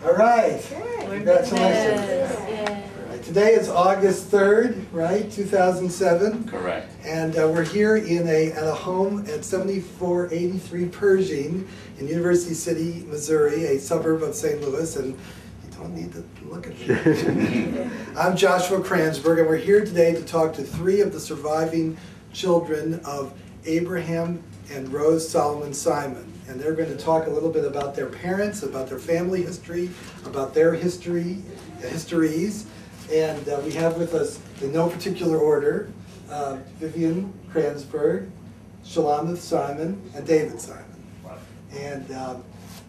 All right. Good. Congratulations. Yeah. All right. Today is August 3rd, right? 2007. Correct. And we're here at a home at 7483 Pershing in University City, Missouri, a suburb of St. Louis. And you don't need to look at me. I'm Joshua Kransberg, and we're here today to talk to three of the surviving children of Abraham and Rose Solomon Simon. And they're going to talk a little bit about their parents, about their family history, about their histories. And we have with us, in no particular order, Vivian Kransberg, Shalamith Simon, and David Simon. And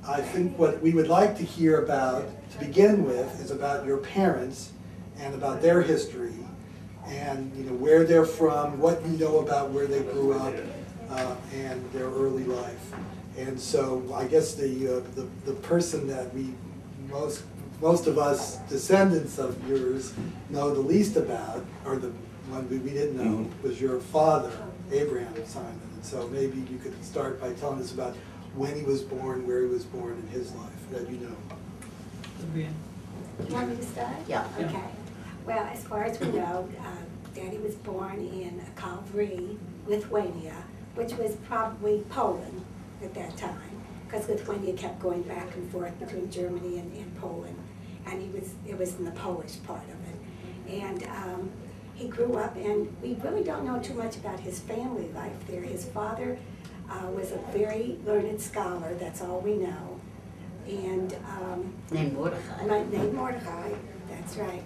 I think what we would like to hear about, to begin with, is about your parents and about their history, and where they're from, what you know about where they grew up, and their early life. And so I guess the person that we most of us descendants of yours know the least about, or the one we didn't know, was your father, Abraham Simon. And so maybe you could start by telling us about when he was born, where he was born in his life, that you know. You want me to start? Yeah. Okay. Well, as far as we know, Daddy was born in Calvary, Lithuania, which was probably Poland at that time, because Lithuania kept going back and forth between Germany and Poland, and it was in the Polish part of it. And he grew up, and we really don't know too much about his family life there. His father was a very learned scholar, that's all we know. And named Mordecai. Named Mordecai, that's right.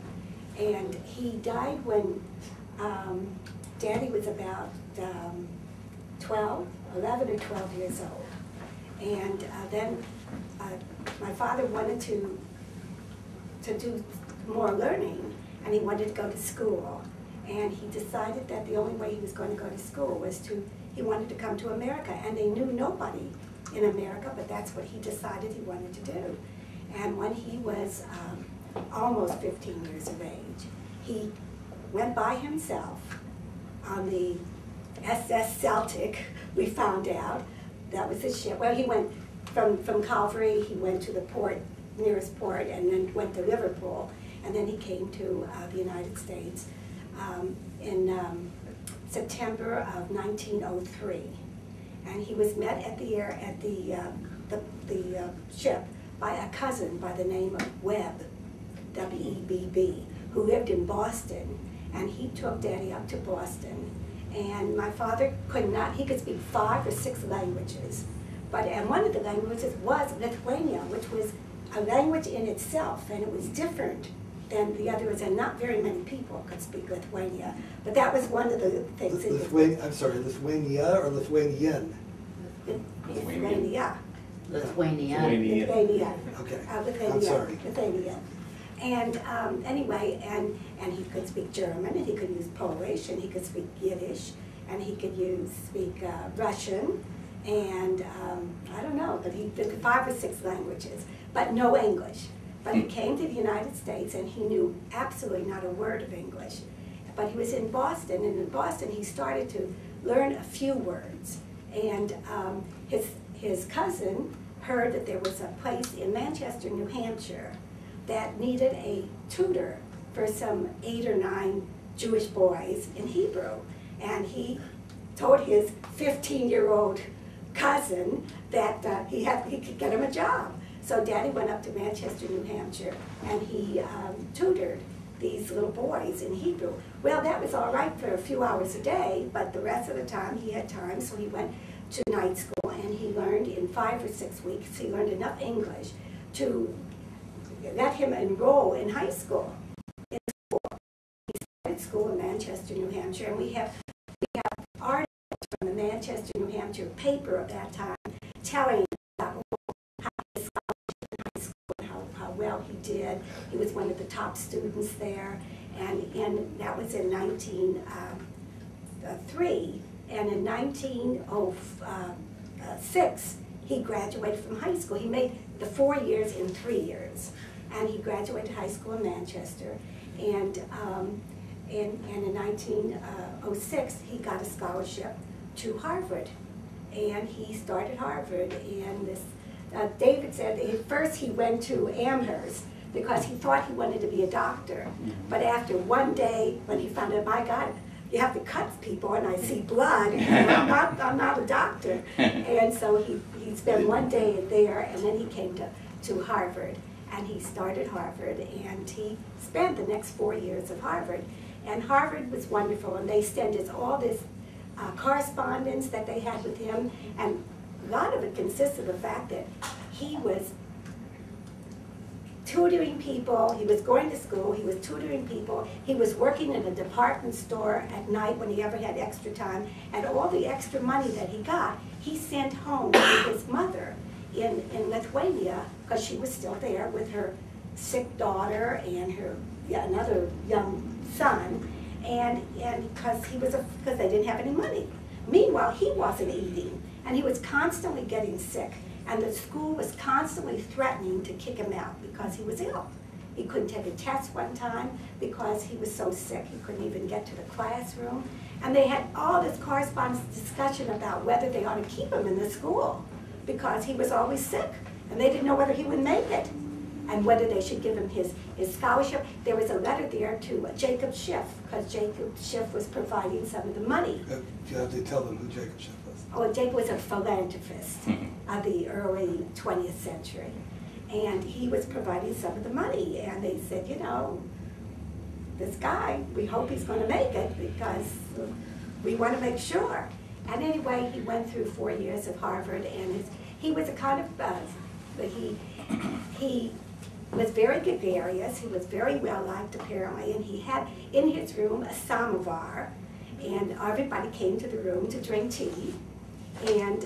And he died when Daddy was about 11 or 12 years old. And then my father wanted to do more learning, and he wanted to go to school. And he decided that the only way he was going to go to school was he wanted to come to America. And they knew nobody in America, but that's what he decided he wanted to do. And when he was almost 15 years of age, he went by himself on the SS Celtic, we found out. That was his ship. Well, he went from Calvary, he went to the port, nearest port, and then went to Liverpool. And then he came to the United States in September of 1903. And he was met at the ship by a cousin by the name of Webb, W-E-B-B, who lived in Boston. And he took Daddy up to Boston. And my father he could speak 5 or 6 languages. And one of the languages was Lithuania, which was a language in itself, and it was different than the others, and not very many people could speak Lithuania. But that was one of the things. I'm sorry, Lithuania or Lithuanian? Lithuania. Lithuania. Okay, Lithuania. I'm sorry. Lithuania. And anyway, and he could speak German, and he could use Polish, and he could speak Yiddish, and he could speak Russian, and I don't know, but he did 5 or 6 languages, but no English. But he came to the United States, and he knew absolutely not a word of English. But he was in Boston, and in Boston he started to learn a few words. And his cousin heard that there was a place in Manchester, New Hampshire, that needed a tutor for some 8 or 9 Jewish boys in Hebrew. And he told his 15-year-old cousin that he could get him a job. So Daddy went up to Manchester, New Hampshire, and he tutored these little boys in Hebrew. Well, that was all right for a few hours a day, but the rest of the time he had time, so he went to night school, and he learned in 5 or 6 weeks, he learned enough English to let him enroll in high school. He started school in Manchester, New Hampshire, and we have articles from the Manchester, New Hampshire paper of that time telling about how his scholarship in high school, and how well he did. He was one of the top students there, and that was in 1903, and in 1906 he graduated from high school. He made the 4 years in 3 years. And he graduated high school in Manchester, and in 1906 he got a scholarship to Harvard, and he started Harvard. And David said at first he went to Amherst because he thought he wanted to be a doctor. But after one day, when he found out, my God, you have to cut people and I see blood, and I'm not a doctor. And so he spent one day there, and then he came to Harvard. And he started Harvard, and he spent the next 4 years of Harvard. And Harvard was wonderful, and they sent us all this correspondence that they had with him, and a lot of it consists of the fact that he was tutoring people, he was going to school, he was tutoring people, he was working in a department store at night when he ever had extra time, and all the extra money that he got, he sent home to his mother in Lithuania, because she was still there with her sick daughter and her another young son, and because they didn't have any money. Meanwhile, he wasn't eating, and he was constantly getting sick. And the school was constantly threatening to kick him out because he was ill. He couldn't take a test one time because he was so sick. He couldn't even get to the classroom. And they had all this correspondence discussion about whether they ought to keep him in the school because he was always sick. And they didn't know whether he would make it and whether they should give him his scholarship. There was a letter there to Jacob Schiff because Jacob Schiff was providing some of the money. You have to tell them who Jacob Schiff was. Oh, Jacob was a philanthropist of the early 20th century. And he was providing some of the money. And they said, you know, this guy, we hope he's going to make it because we want to make sure. And anyway, he went through 4 years of Harvard, and he was a kind of, he was very gregarious. He was very well liked apparently, and he had in his room a samovar, and everybody came to the room to drink tea. And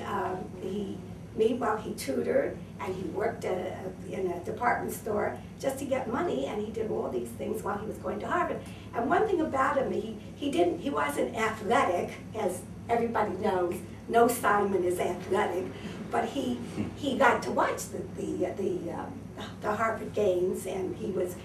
meanwhile, he tutored, and he worked in a department store just to get money, and he did all these things while he was going to Harvard. And one thing about him, he wasn't athletic, as everybody knows. No Simon is athletic, but he got to watch the Harvard games, and he was.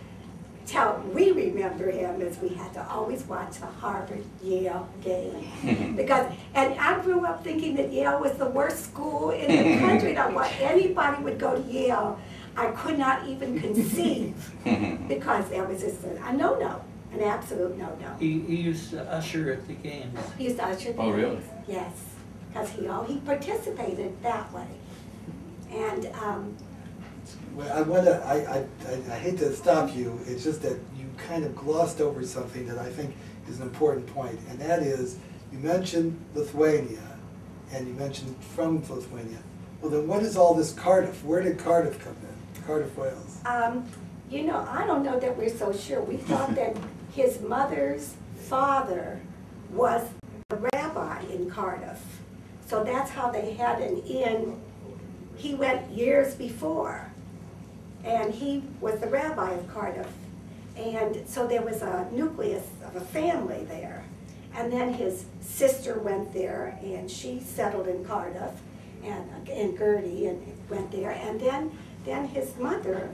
We remember him as we had to always watch the Harvard-Yale game. Because, and I grew up thinking that Yale was the worst school in the country. Not why anybody would go to Yale. I could not even conceive because there was just a no-no, an absolute no-no. He used to usher at the games. He used to usher at the Oh, really? games. Yes, because he participated that way. And Well, I hate to stop you, it's just that you kind of glossed over something that I think is an important point, and that is, you mentioned Lithuania, and you mentioned from Lithuania. Well then what is all this Cardiff? Where did Cardiff come in? Cardiff, Wales? you know, I don't know that we're so sure. We thought that his mother's father was a rabbi in Cardiff. So that's how they had an inn. He went years before, and he was the rabbi of Cardiff. And so there was a nucleus of a family there. And then his sister went there, and she settled in Cardiff, and Gertie, and went there. And then his mother,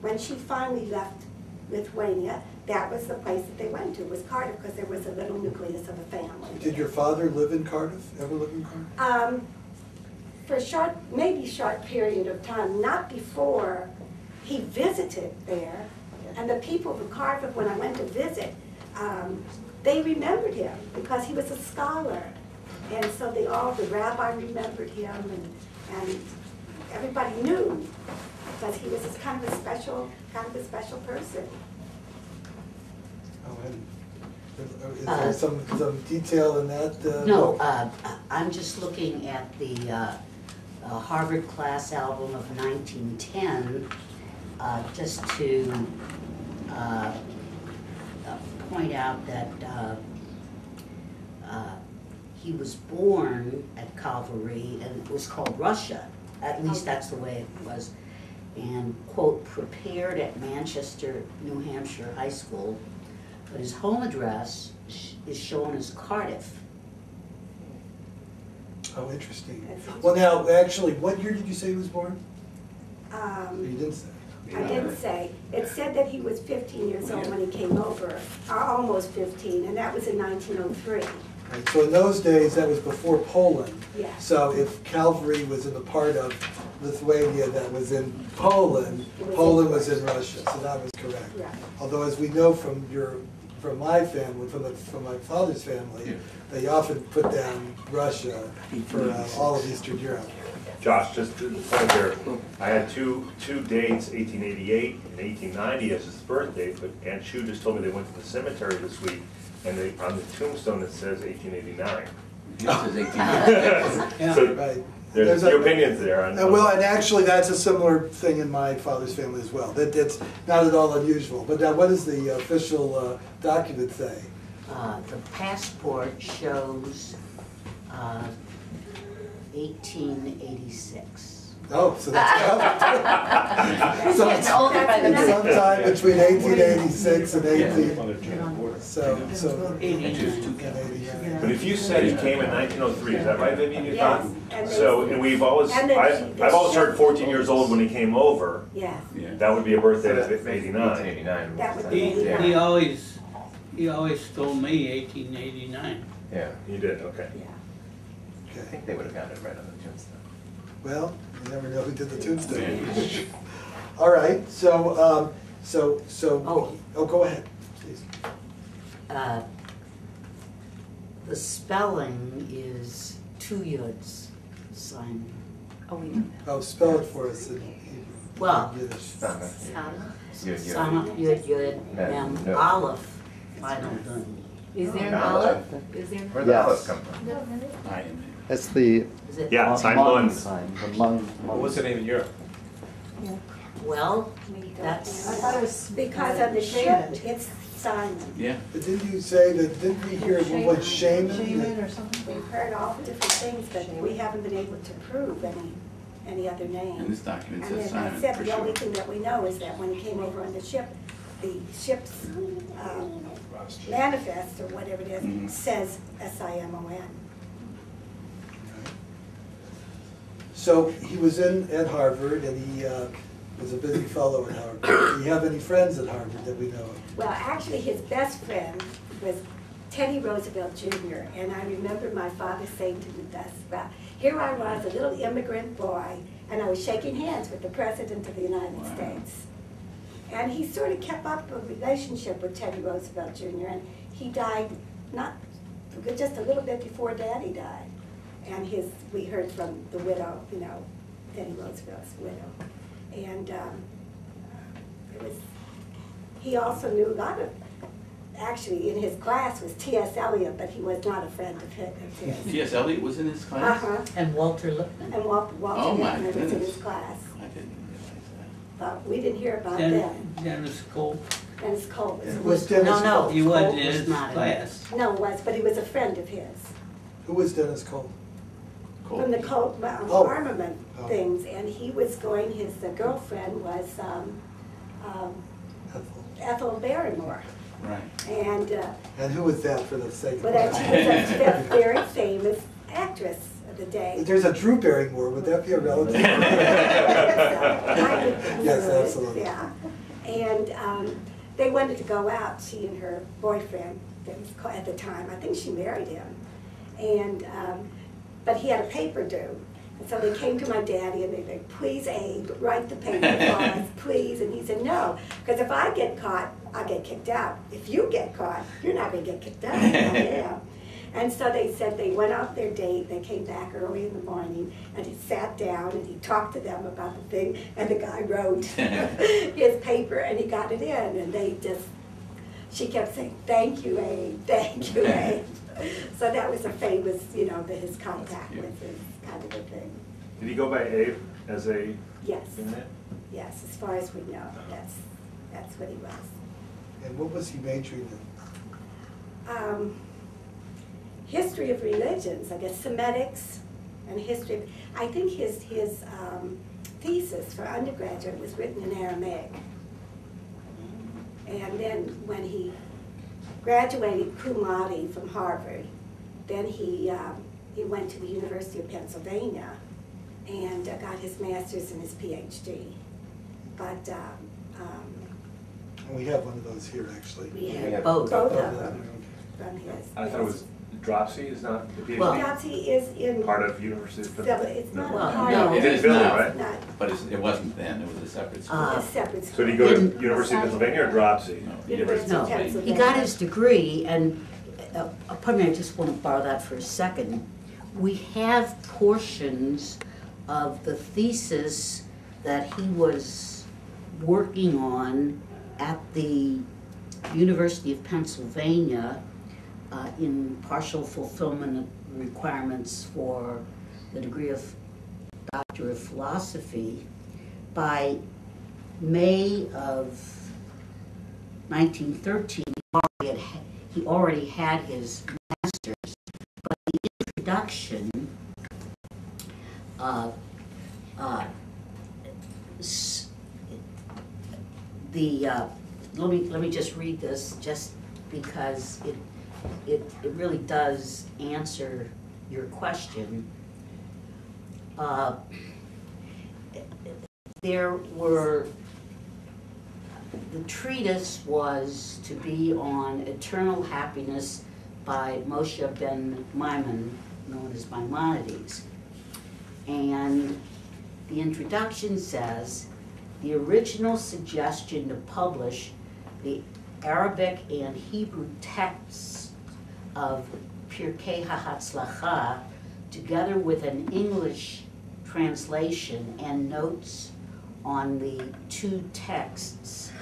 when she finally left Lithuania, that was the place that they went to, was Cardiff, because there was a little nucleus of a family. Did your father live in Cardiff? Ever live in Cardiff? For a maybe short period of time, not before he visited there. And the people of Cardiff, when I went to visit, they remembered him because he was a scholar. And so the rabbi remembered him, and everybody knew because he was just kind of a special person. Oh, and is there some detail in that? No, book? I'm just looking at the Harvard class album of 1910, just to point out that he was born at Calvary, and it was called Russia. At least that's the way it was. And, quote, prepared at Manchester, New Hampshire High School, but his home address is shown as Cardiff. Oh, interesting. Well, now, actually, what year did you say he was born? You didn't say. I didn't say. It said that he was 15 years old when he came over, or almost 15, and that was in 1903. Right, so in those days, that was before Poland. Yeah. So if Calvary was in the part of Lithuania that was in Poland, Poland was in Russia, so that was correct. Right. Although as we know from my family, from my father's family, they often put down Russia for all of Eastern Europe. Josh, just to the point there, I had two dates, 1888 and 1890 as his birth date, but Aunt Shu just told me they went to the cemetery this week, and on the tombstone it says 1889. So Right. there's a few opinions there. Well, and actually, that's a similar thing in my father's family as well. That's not at all unusual. But now, what does the official document say? The passport shows 1886. Oh, so that's so It's older by the it's minute. sometime between 1886 and 18. So 89. But if you said he came in 1903, is that right, Vivian? You Yes, thought? and they- So, and we've always, and the- I've always heard 14 years old when he came over. Yes. That would be a birthday of 89. 89. That would He, be he always told me 1889. Yeah, You did, okay. Yeah. I Okay. think they would have gotten it right on the tombstone. Well, you never know who did the tombstone. All right. So Oh. go ahead, please. The spelling is two yuds, Simon. Oh, we know Oh, spell it for us in Hebrew. Well, Yiddish. Sama. that. Yud, yud. Sama, yud, yud, No, mem, no. aleph, final dun. Is there an Aleph. olive? Is there? Where'd the Yes. olive come from? That's the Is it? Yeah, Mun sign Mun. sign, the Mun. What's the name in Europe? Well, that's, Because on the ship, it's Simon. Yeah. But didn't you say that, didn't we hear one word shaman? or something? We've heard all different things, but we haven't been able to prove any other And name. this document And says then I Simon said, for the only sure. thing that we know is that when he came over on the ship's manifest, or whatever it is, Mhm. says Simon. So he was at Harvard, and he was a busy fellow at Harvard. Do you have any friends at Harvard that we know of? Well, actually, his best friend was Teddy Roosevelt Jr., and I remember my father saying to me this, well, here I was, a little immigrant boy, and I was shaking hands with the President of the United Wow. States. And he sort of kept up a relationship with Teddy Roosevelt Jr., and he died just a little bit before Daddy died. And we heard from the widow, Teddy Roosevelt's widow. And he also knew a lot of, actually in his class was T.S. Eliot, but he was not a friend of his. T.S. Eliot was in his class? Uh-huh. and Walter Lippmann. And Walter Oh, my Lippmann was in goodness. his class. I didn't realize But we didn't hear about them. Dennis Cole, Dennis Cole was. It was Dennis No, no. Cole. he wasn't Cole in was his not in class. No, it was, but he was a friend of his. Who was Dennis Cole? that. From the Colt Oh. armament Oh. things, and he was going, his girlfriend was Ethel. Ethel Barrymore. Right. And, And who was that for the sake of but she was a very famous actress of the day. There's a Drew Barrymore, would that be a relative? Yes, absolutely. Yeah, and they wanted to go out, she and her boyfriend, that was at the time, I think she married him, and, but he had a paper due. And so they came to my daddy and they said, please Abe, write the paper for us, please. And he said, no, because if I get caught, I'll get kicked out. If you get caught, you're not going to get kicked out. I am. And so they said they went out their date, they came back early in the morning, and he sat down and he talked to them about the thing, and the guy wrote his paper and he got it in, and she kept saying, thank you, Abe, thank you, Abe. So that was a famous, his contact with his kind of a thing. Did he go by Abe as a? Yes, Internet? yes, as far as we know, that's what he was. And what was he majoring in? History of religions, I guess Semitics and history. I think his thesis for undergraduate was written in Aramaic. And then when he graduated cum laude from Harvard, then he went to the University of Pennsylvania and got his master's and his PhD. But And we have one of those here, actually. we had had both. both Oh, of yeah, them from his. I thought it was Dropsy is not the PhD? Well- Dropsy is in, Part of University of so Pennsylvania? it's not a Well, part no, of it it. is Philly, now. right? Not But it wasn't then, it was a separate school. Uh, a separate So school. do you go to In- University of Pennsylvania or Dropsy? No, University No, of he Pennsylvania. got his degree, and, pardon me, I just want to borrow that for a second. We have portions of the thesis that he was working on at the University of Pennsylvania in partial fulfillment of requirements for the degree of Doctor of Philosophy. By May of 1913, he already had his master's, but the introduction let me just read this, just because it really does answer your question. The treatise was to be on eternal happiness by Moshe ben Maimon, known as Maimonides. And the introduction says, the original suggestion to publish the Arabic and Hebrew texts of Pirkei HaHatzlacha, together with an English translation and notes on the two texts,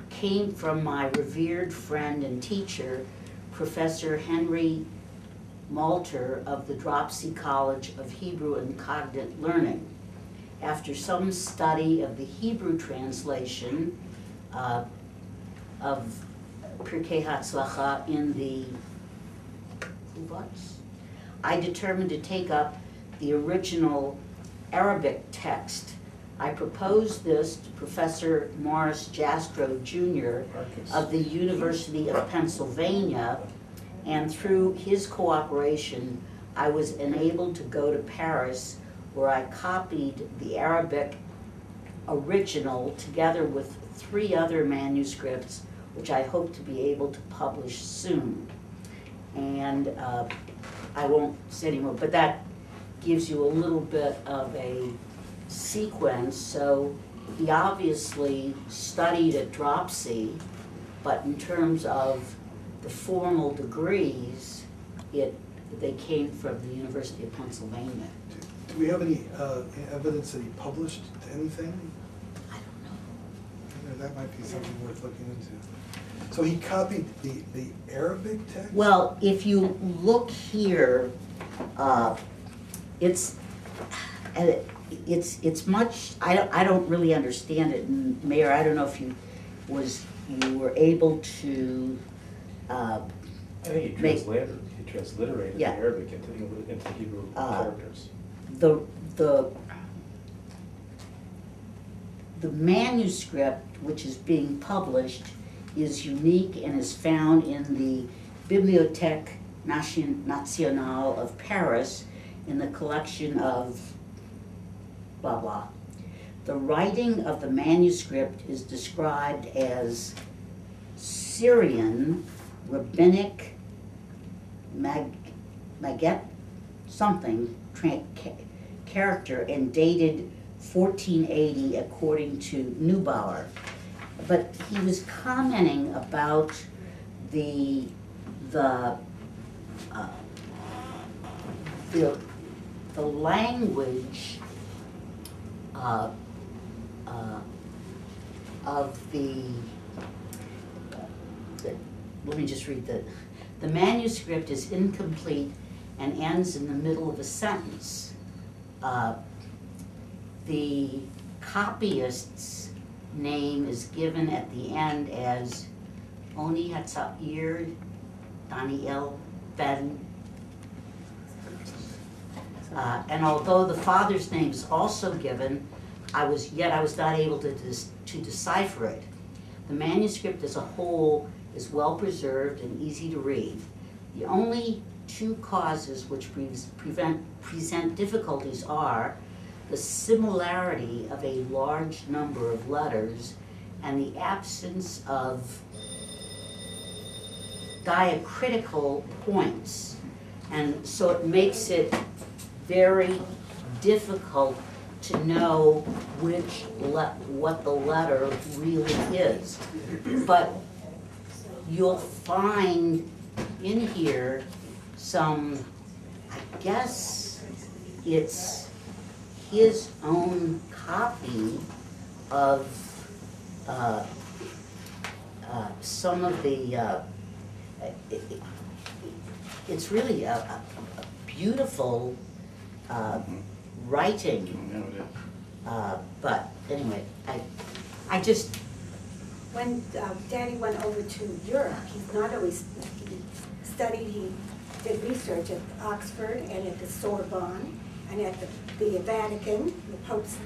came from my revered friend and teacher, Professor Henry Malter of the Dropsy College of Hebrew and Cognate Learning. After some study of the Hebrew translation of Pirkei HaTzlacha in the Uvutz, I determined to take up the original Arabic text. I proposed this to Professor Morris Jastrow Jr. of the University of Pennsylvania, and through his cooperation, I was enabled to go to Paris, where I copied the Arabic original together with 3 other manuscripts, which I hope to be able to publish soon. And I won't say anymore, but that gives you a little bit of a sequence. So he obviously studied at Dropsy, but in terms of the formal degrees, they came from the University of Pennsylvania. Do we have any evidence that he published anything? I don't know. That might be something worth looking into. So he copied the Arabic text? Well, if you look here, it's much. I don't really understand it. And Mayor, I don't know if you were able to. I think he transliterated Yeah. the Arabic into Hebrew characters. The manuscript which is being published is unique and is found in the Bibliothèque Nationale of Paris in the collection of blah blah. The writing of the manuscript is described as Syrian, rabbinic, Maget something character, and dated 1480 according to Neubauer. But he was commenting about the language of the let me just read the manuscript is incomplete and ends in the middle of a sentence. The copyist's name is given at the end as Oni Hatzair Daniel Ben. And although the father's name is also given, I was not able to decipher it. The manuscript as a whole is well preserved and easy to read. The only 2 causes which present difficulties are the similarity of a large number of letters and the absence of diacritical points. And so it makes it very difficult to know what the letter really is. But you'll find in here some, I guess it's his own copy of some of the, it's really a beautiful writing. But anyway, I just, When Daddy went over to Europe, he's not always, he studied, he did research at Oxford and at the Sorbonne and at the Vatican, the Pope's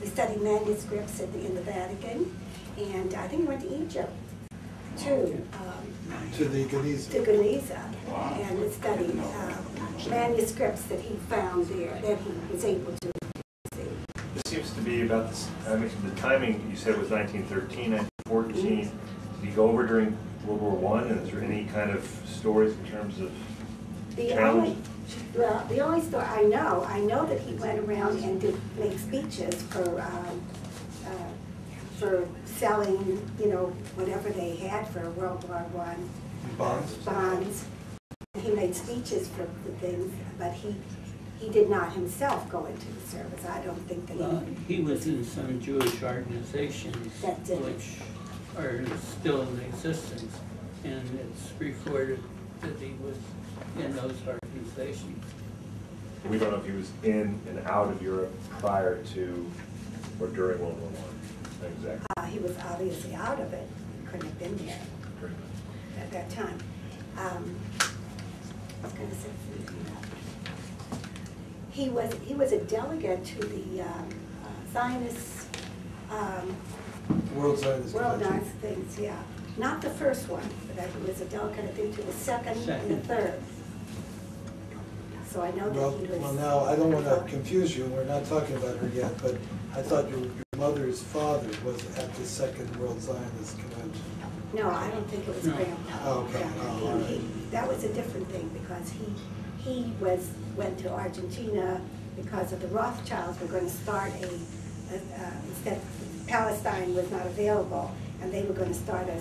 he studied manuscripts in the Vatican, and I think he went to Egypt too. To the Geniza. To Geniza, and studied manuscripts that he found there that he was able to see. This seems to be about this, I mean, the timing you said was 1913, 1914. Did he go over during World War I, and is there any kind of stories in terms of challenge? The only story I know that he went around and did make speeches for selling, you know, whatever they had for World War I. Bonds. He made speeches for the things, but he did not himself go into the service. I don't think that he was in some Jewish organizations which are still in existence, and it's recorded that he was in those organizations. We don't know if he was in and out of Europe prior to or during World War I. Exactly. he was obviously out of it. He couldn't have been there at that time. I was going to say he was a delegate to the Zionist World Zionist World Convention. Zionist things, yeah. Not the first one, but he was a delegate, I think, to the second and the third. So I know that he was... Well, now, I don't want to confuse you, we're not talking about her yet, but I thought your mother's father was at the Second World Zionist Convention. No, I don't think it was Grandpa. Oh, okay. Yeah, all right. that was a different thing because he went to Argentina because of the Rothschilds were going to start instead Palestine was not available, and they were going to start a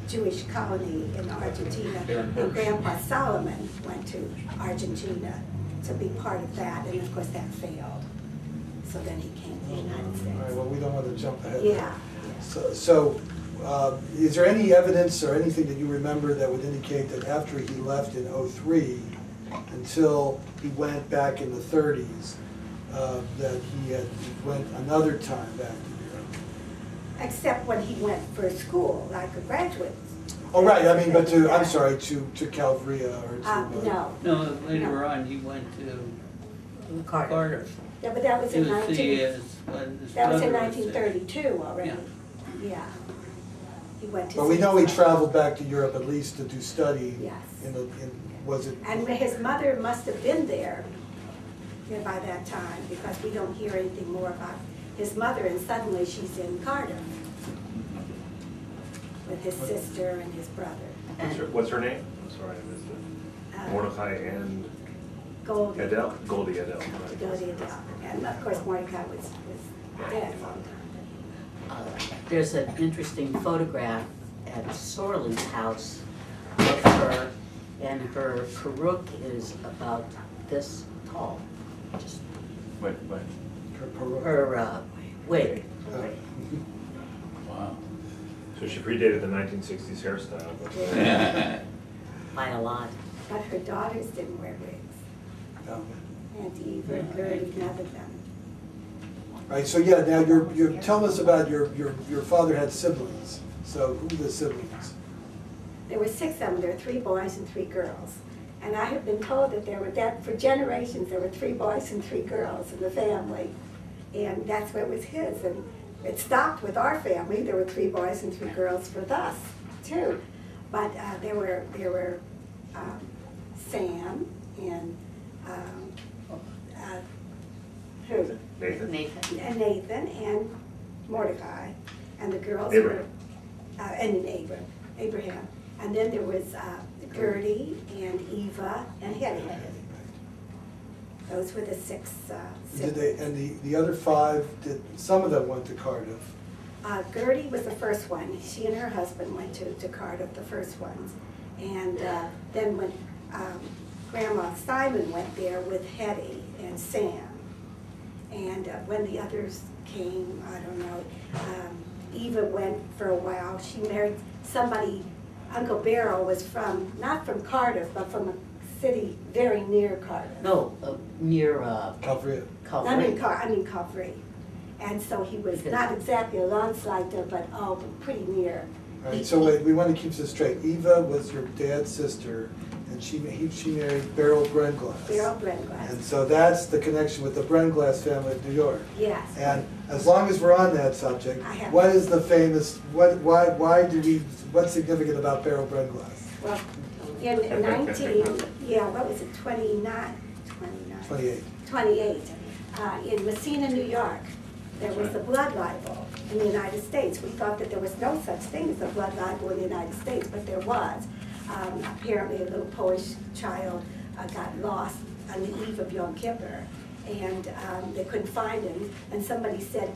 Jewish colony in Argentina. And Grandpa Solomon went to Argentina to be part of that, and of course that failed. So then he came to the United States. All right, well, we don't want to jump ahead. Yeah. So is there any evidence or anything that you remember that would indicate that after he left in '03 until he went back in the 30s, that he went another time back to Europe? Except when he went for school, like a graduate. Oh, right, I mean, but to, I'm sorry, to Calvria or to... No. No, later on he went to Carter. Yeah, but that was in 1932 already. Yeah. He went to... But we know he traveled back to Europe at least to do study. Yes. Was it... And his mother must have been there by that time, because we don't hear anything more about his mother, and suddenly she's in Carter with his sister and his brother. What's her name? I'm sorry, I missed it. Mordecai and... Goldie. Adele? Goldie Adele. Right. Goldie Adele. And of course Mordecai was dead a long time. There's an interesting photograph at Sorley's house of her, and her peruke is about this tall. Just What? her wig. Wow. So she predated the 1960s hairstyle. By a lot. But her daughters didn't wear wigs. No. Aunt Eve and Gertie, none of them. Right, so yeah, now you're telling us about your father had siblings. So who are the siblings? There were 6 of them. There were 3 boys and 3 girls. And I have been told that for generations there were 3 boys and 3 girls in the family. And that's what was his. And it stopped with our family. There were 3 boys and 3 girls for us, too. But there were Sam and who? Nathan? And Nathan and Mordecai. And the girls Abraham. were, and Abraham. And then there was Gertie and Eva and Hetty. Those were the six Did siblings. they, and the other five, some of them went to Cardiff? Gertie was the first one. She and her husband went to Cardiff, the first ones. And then when Grandma Simon went there with Hetty and Sam. And when the others came, I don't know, Eva went for a while. She married somebody, Uncle Barrow was from, not from Cardiff, but from a city very near Cardiff. No, near, Calvary. I mean, Calvary. Calvary. And so he was not exactly alongside there, but pretty near. All right, so wait, we want to keep this straight. Eva was your dad's sister, and she married Beryl Brennglass. Beryl Brennglass. And so that's the connection with the Brennglass family of New York. Yes. And as long as we're on that subject, I have- what is the famous, what's significant about Beryl Brennglass? Well, in 28, in Messina, New York, there was a blood libel in the United States. We thought that there was no such thing as a blood libel in the United States, but there was. Apparently a little Polish child got lost on the eve of Yom Kippur, and they couldn't find him, and somebody said,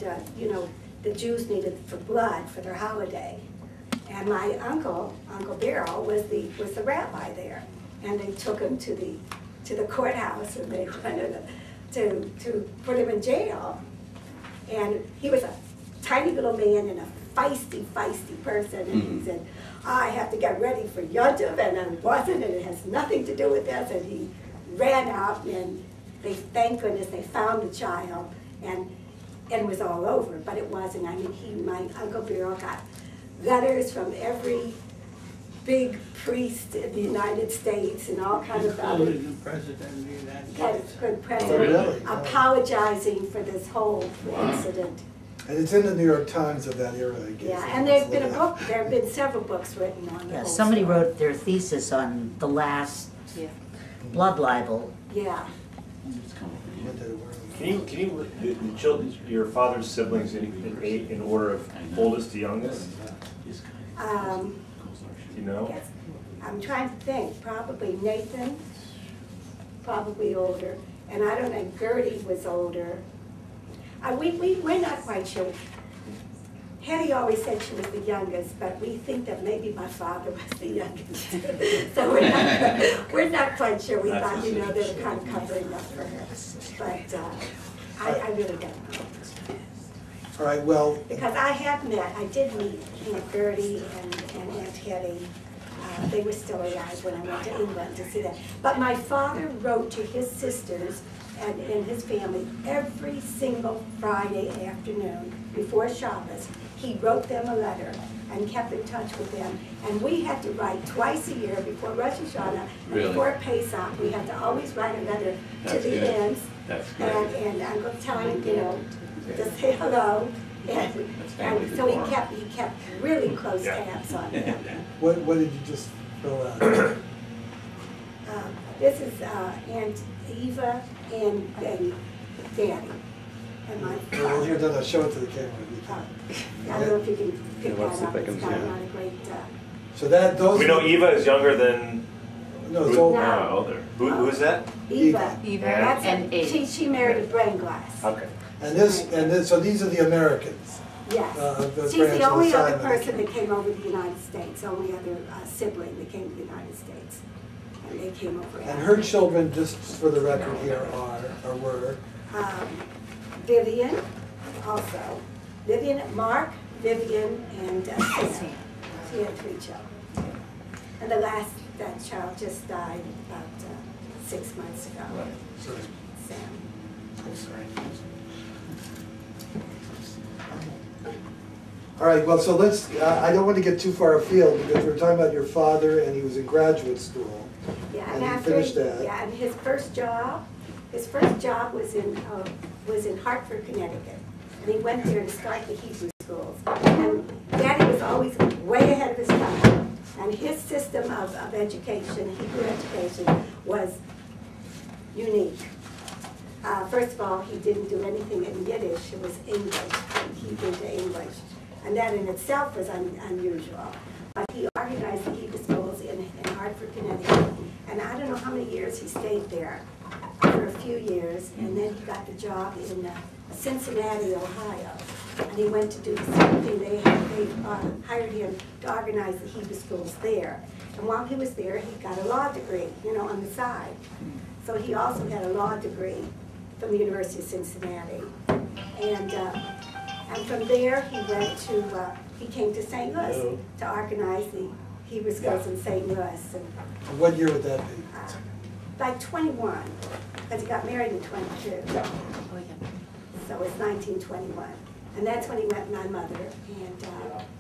the Jews needed for blood for their holiday. And my uncle Beryl, was the rabbi there, and they took him to the courthouse, and they wanted to put him in jail. And he was a tiny little man and a feisty person, and he said, I have to get ready for Yontif, and I wasn't, and it has nothing to do with this. And he ran out, and thank goodness they found the child, and it was all over, but it wasn't. I mean, my Uncle Beryl got letters from every big priest in the United States and all kinds of other Including the President of the United States. good Oh, president really? apologizing for this whole incident. And it's in the New York Times of that era, I guess. Yeah, and there have been several books written on the Yeah, whole somebody story. wrote their thesis on the last Yeah. blood libel. Yeah. Can you, the children, your father's siblings in order of oldest to youngest? Do you know? Yes. I'm trying to think, probably Nathan, probably older, and I don't know, Gertie was older. We're not quite sure. Hetty always said she was the youngest, but we think that maybe my father was the youngest. So we're not quite sure. We thought, they were kind of covering up for her. But I really don't know. All right, well, Because I did meet Aunt Gertie and Aunt Hetty. They were still alive when I went to England to see them. But my father wrote to his sisters and his family every single Friday afternoon before Shabbos. He wrote them a letter and kept in touch with them. And we had to write twice a year before Rosh Hashanah and Really? before Pesach. We had to always write a letter to That's the good. ends. That's great. And I'm going to tell him, to say hello. And family so he decorum. kept really close Yeah. tabs on them. what did you just fill out? This is Aunt Eva and Daddy. And my Well, you're father. done, show it to the camera. I don't know if you can pick Yeah, let's see that if up. I It's can not see it. not a great, So those. We know Eva is younger than, No, it's older. No. older. Who's that? Eva. Eva That's and it. Abe. She married a brain glass. Okay. And this, so these are the Americans. Yes. the She's branch the of only other Simon. person that came over to the United States, only other sibling that came to the United States. And they came over. And her children, just for the record here, were, Vivian, also. Vivian, Mark, Vivian, and Sam. She had 3 children. And that child just died about 6 months ago. sorry. Sam. I'm sorry. All right, well, so let's, I don't want to get too far afield because we're talking about your father and he was in graduate school. Yeah, And he after finished that. Yeah, and his first job was in Hartford, Connecticut. And he went there to start the Hebrew schools. And Daddy was always way ahead of his time. And his system of education, Hebrew education, was unique. First of all, he didn't do anything in Yiddish. It was English, from Hebrew to English. And that in itself was unusual. but he organized the Hebrew schools in Hartford, Connecticut. And I don't know how many years he stayed there, for a few years, and then he got the job in Cincinnati, Ohio. And he went to do the same thing. They hired him to organize the Hebrew schools there. And while he was there, he got a law degree, you know, on the side. So he also had a law degree from the University of Cincinnati. And from there, he came to St. Louis to organize the Hebrew schools in St. Louis. And what year would that be? Like 21, because he got married in 22. Oh, yeah. So it's 1921. And that's when he met my mother,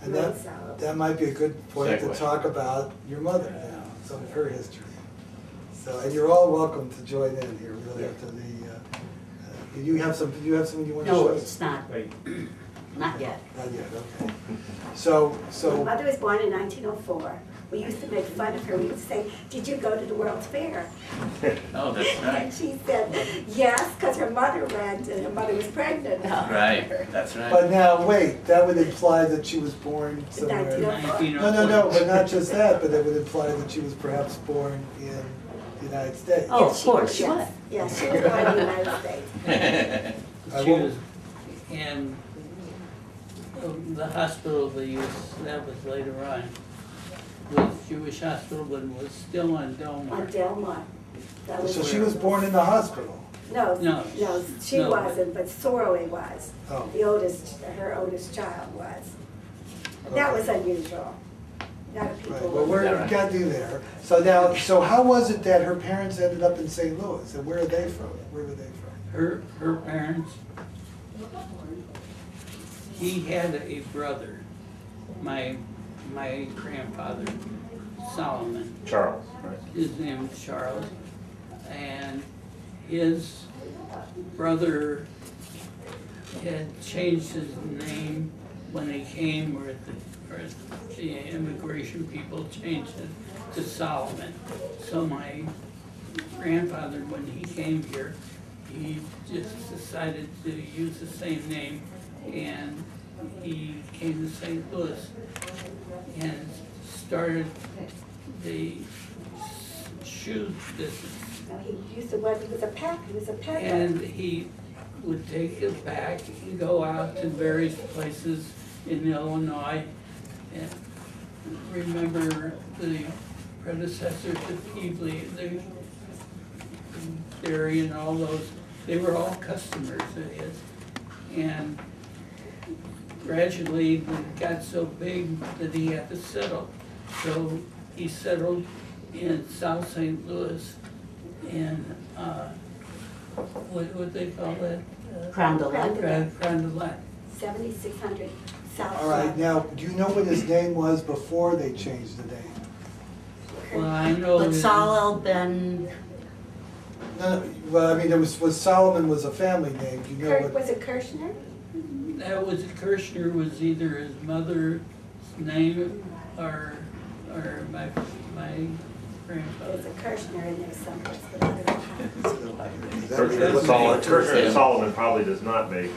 And wrote so. that might be a good point to Segue. talk about your mother now, some of her history. So, and you're all welcome to join in here, really, up to the, do you have something you want to show No, us? it's not, not yet. Not yet, okay. So, My mother was born in 1904. We used to make fun of her. We used to say, "Did you go to the World's Fair?" Oh, that's And right. she said, yes, because her mother went and her mother was pregnant. Right, that's right. but now, wait, that would imply that she was born somewhere. 1904. No, but not just that, but it would imply that she was perhaps born in the United States. Oh, Yes, of course, she yes. was. Yes, she was born in the United States. She was in the hospital they used, that was later on, was Jewish hospital, but was still on On Delmar. Delmar. That was So she where- was born in the hospital. No, No. she No. wasn't, but Sorley was. Oh. Her oldest child was. But that was unusual. A lot of Right, people. well, we got you there. So now, so how was it that her parents ended up in St. Louis, and where are they from? Where were they from? Her parents, he had a brother, my grandfather, Solomon. Charles, right? His name was Charles, and his brother had changed his name when he came, or the immigration people changed it to Solomon. So my grandfather, when he came here, he just decided to use the same name, and he came to St. Louis and started the shoe business. No, he used to work, he was a peddler. And he would take it back and go out to various places in Illinois. And remember the predecessor to Peebly, the dairy and all those, they were all customers of his. And gradually it got so big that he had to settle. So he settled in South St. Louis in, what they call that? Crondolette. Crondolette. 7600 South. All right, now, do you know what his name was before they changed the name? Well, I know. But that- Saul Ben, No, well, I mean, was Solomon was a family name, do you know what? Was it Kirshner? That was, Kirshner was either his mother's name or my There's grandfather. a Kirshner in there somewhere, but I don't know how. Kirshner Solomon probably does not make.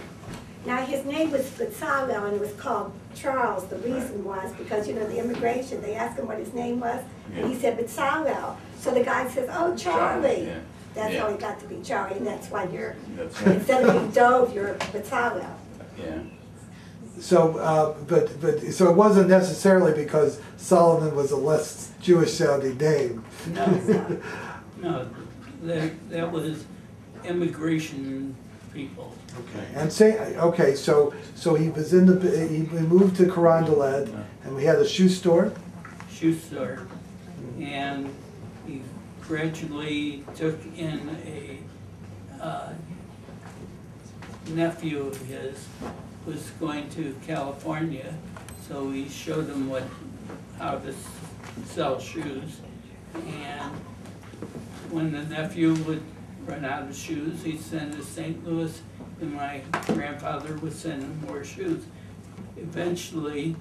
Now, his name was Betzalel and it was called Charles. The reason was because, you know, the immigration, they asked him what his name was, and he said Betzalel. So the guy says, "Oh, Charlie." Yeah. That's Yeah. how he got to be Charlie, and that's why you're, That's right. instead of being Dove, you're Betzalel. Yeah. So, so it wasn't necessarily because Solomon was a less Jewish sounding name. No, that was immigration people. Okay, and so he was he moved to Carondelet, and we had a shoe store. Shoe store, and he gradually took in a nephew of his was going to California, so he showed him how to sell shoes. And when the nephew would run out of shoes, he'd send to St. Louis, and my grandfather would send him more shoes. Eventually,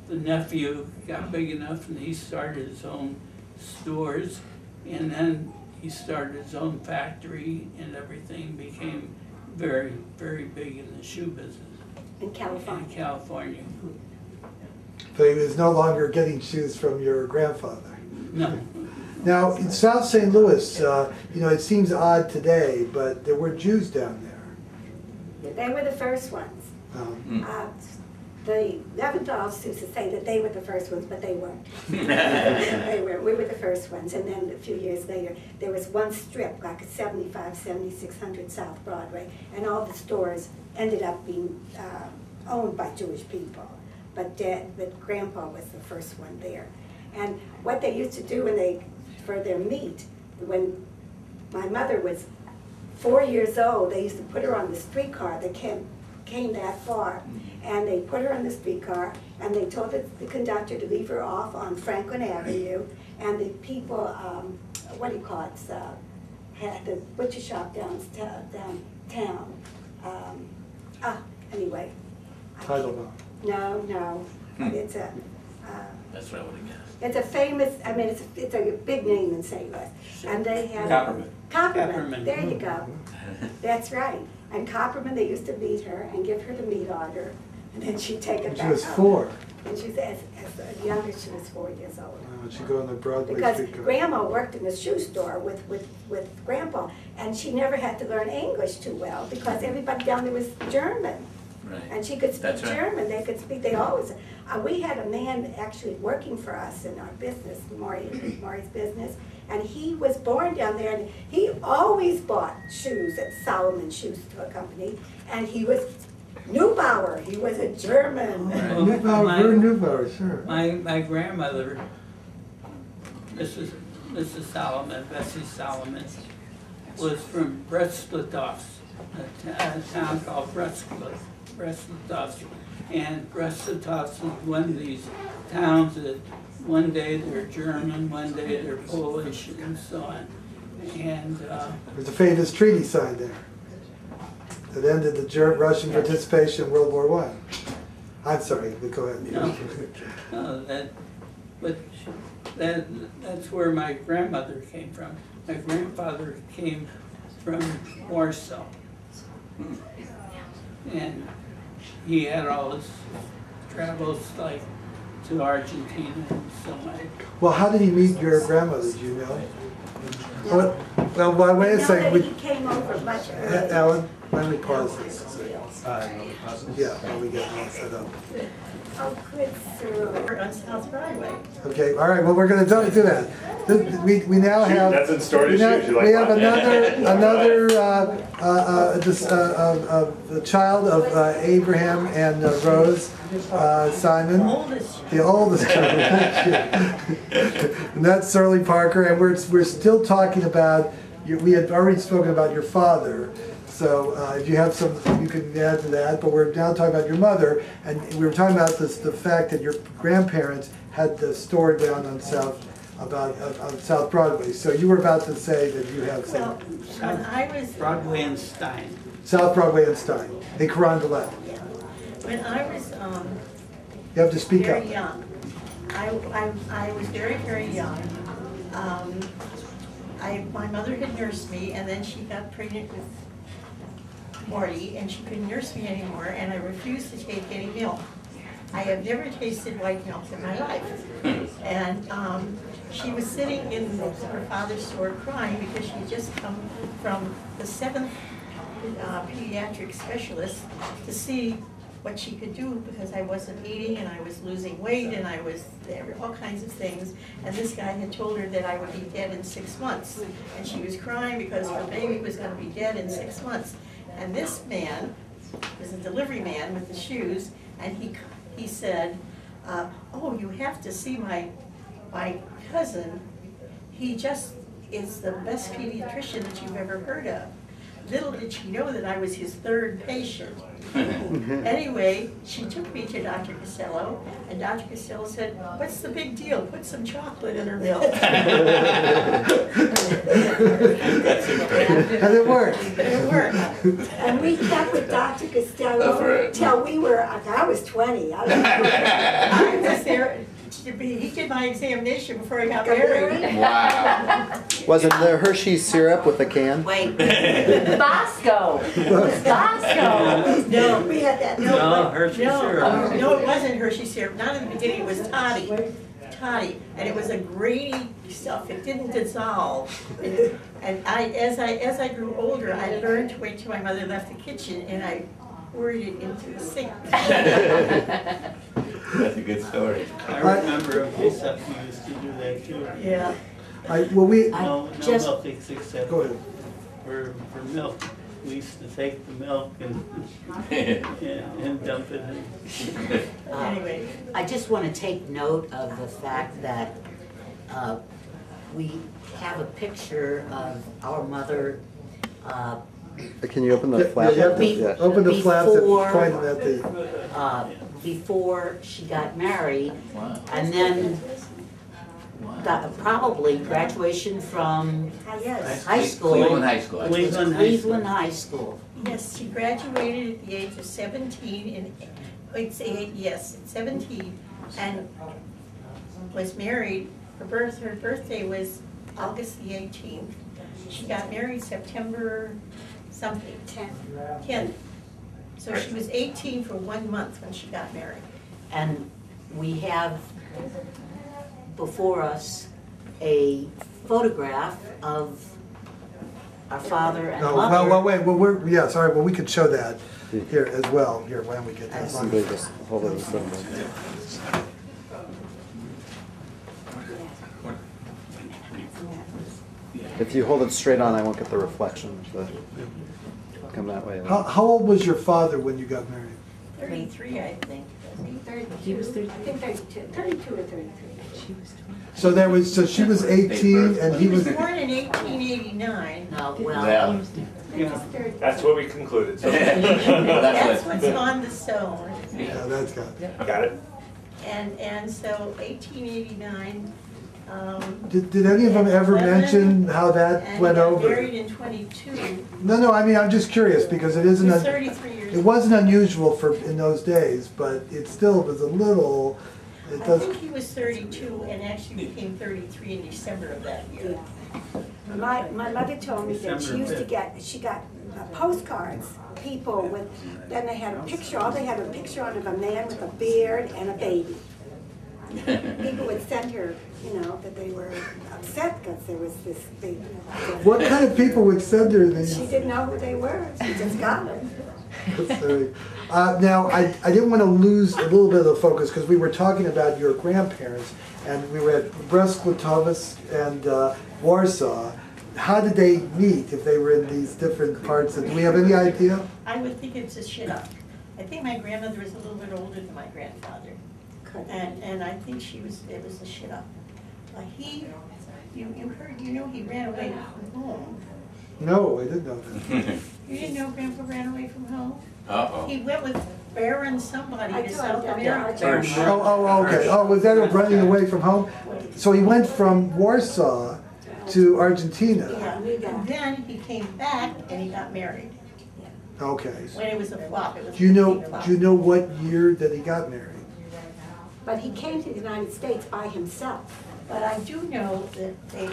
the nephew got big enough and he started his own stores, and then he started his own factory, and everything became very, very big in the shoe business In California. in California. So he was no longer getting shoes from your grandfather. No, Now, in South St. Louis, you know, it seems odd today, but there were Jews down there. They were the first ones. The Levendals used to say that they were the first ones, but they weren't. We were the first ones. And then a few years later, there was one strip, like at 7600 South Broadway, and all the stores ended up being owned by Jewish people. But Grandpa was the first one there. And what they used to do for their meat, when my mother was 4 years old, they used to put her on the streetcar that came that far. And they put her on the streetcar, and they told the conductor to leave her off on Franklin Avenue. And the people, what do you call it, had the butcher shop downtown. Anyway. Title No. It's a. That's what I would have guessed. It's a famous, I mean, it's a big name in St. Louis. And they had. Copperman. Copperman, there you go. That's right. And Copperman, they used to meet her and give her the meat order, and then she'd take it back She was home. 4. And she was, as young as she was 4 years old. She'd go on the Broadway Because streetcar. Grandma worked in a shoe store with Grandpa, and she never had to learn English too well because everybody down there was German. Right. And she could speak That's right. German, they could speak, they always, we had a man actually working for us in our business, Maury's business, and he was born down there, and he always bought shoes at Solomon Shoes Company, and he was Neubauer, he was a German. Neubauer, sure. my grandmother, Mrs. Solomon, Bessie Solomon, was from Brest-Litovsk, a town called Brest-Litovsk. And Brest-Litovsk is one of these towns that one day they're German, one day they're Polish, and so on. And There's a famous treaty signed there that ended the Russian participation in World War I. I'm sorry, but go ahead. That's where my grandmother came from. My grandfather came from Warsaw. And he had all his travels like to Argentina and so on. Well, how did he meet your grandmother, do you know? Well, wait a second. He came over much earlier. Alan, let me pause this. Yeah, while we get all set up. Oh, good sir. On South Broadway. Okay, all right, well, we're gonna do that. We now have. That's in story we now- shoes, you like We have that? another the child of Abraham and Rose Simon. The oldest child, thank you. And that's Shirley Parker, and we're still talking about, we had already spoken about your father. So if you have something you can add to that, but we're now talking about your mother, and we were talking about the fact that your grandparents had the store down on South Broadway. So you were about to say that you have Well, some when I was, Broadway and Stein. South Broadway and Stein, in Carondelet. when I was You have to speak up. very young, I was very, very young. My mother had nursed me, and then she got pregnant with Morty, and she couldn't nurse me anymore, and I refused to take any milk. I have never tasted white milk in my life. And she was sitting in her father's store crying because she had just come from the 7th pediatric specialist to see what she could do because I wasn't eating and I was losing weight and there were all kinds of things. And this guy had told her that I would be dead in 6 months. And she was crying because her baby was going to be dead in 6 months. And this man was a delivery man with the shoes, and he said, oh, you have to see my cousin. He just is the best pediatrician that you've ever heard of. Little did she know that I was his 3rd patient. Anyway, she took me to Dr. Costello, and Dr. Costello said, what's the big deal? Put some chocolate in her milk. And it worked. It worked. And we kept with Dr. Costello till we were, I was 20. I was there he did my examination before I got married. Wow. Was it the Hershey syrup with the can? Wait, Bosco. It was Bosco. No, we had that. No, Hershey syrup. No, it wasn't Hershey syrup. Not in the beginning. It was toddy. Toddy, and it was a grainy stuff. It didn't dissolve. And as I grew older, I learned to wait till my mother left the kitchen, and I poured it into the sink. That's a good story. I remember a piece that we used to do that too. Yeah. Well, we, No just- milk except go ahead. for milk. We used to take the milk and dump it in. Anyway. I just want to take note of the fact that we have a picture of our mother Can you open the flap? Yeah, Yeah. open the flaps and Before- point them at the, before she got married, Wow. and then probably graduation from Yes. high school. Cleveland High School. Cleveland High Cleveland High School. Yes, she graduated at the age of 17 in, yes, 17, and was married. Her birthday was August the 18th. She got married September something, 10th. So she was 18 for 1 month when she got married. And we have before us a photograph of our father and no, mother. well, wait, well, yeah, sorry, well, we could show that here as well. Here, why don't we get that? Somebody just hold it in front of them. If you hold it straight on, I won't get the reflection. Come that way. How old was your father when you got married? 33, I think. He was 32. I think 32 or 33. So there was, so she was 18 and He he was was, born in 1889. No, well, Well, That's what we concluded, so. That's that's what's what. on the stone. yeah, that's got. Got it? And so 1889. Did any of them ever mention how that And he went got over? married in 22. No, I mean, I'm just curious because it He isn't, was a- 33 years it old. wasn't unusual for, in those days, but it still was a little, it I does, think he was 32 and actually became 33 in December of that year. My mother told me that she December used to 5th. get, she got postcards, people with, then they had a picture, all they had a picture on of a man with a beard and a baby. People would send her, you know, that they were upset because there was this big. what kind of people would send her these? She didn't know who they were, she just got them. Sorry. Now, I didn't want to lose a little bit of the focus because we were talking about your grandparents and we were at Brest-Litovsk and Warsaw. How did they meet if they were in these different parts? Do we have any idea? I would think it's a shit up. I think my grandmother was a little bit older than my grandfather. And I think it was a shit up. You heard, you know he ran away from home. No, I didn't know that. You didn't know Grandpa ran away from home? Uh-oh. He went with Baron somebody I to told South you, America. Okay. Oh, was that running away from home? So he went from Warsaw to Argentina. Yeah, and then he came back and he got married. Okay. When it was a flop, it was a Do you know, complete flop. do you know what year that he got married? But he came to the United States by himself. But I do know that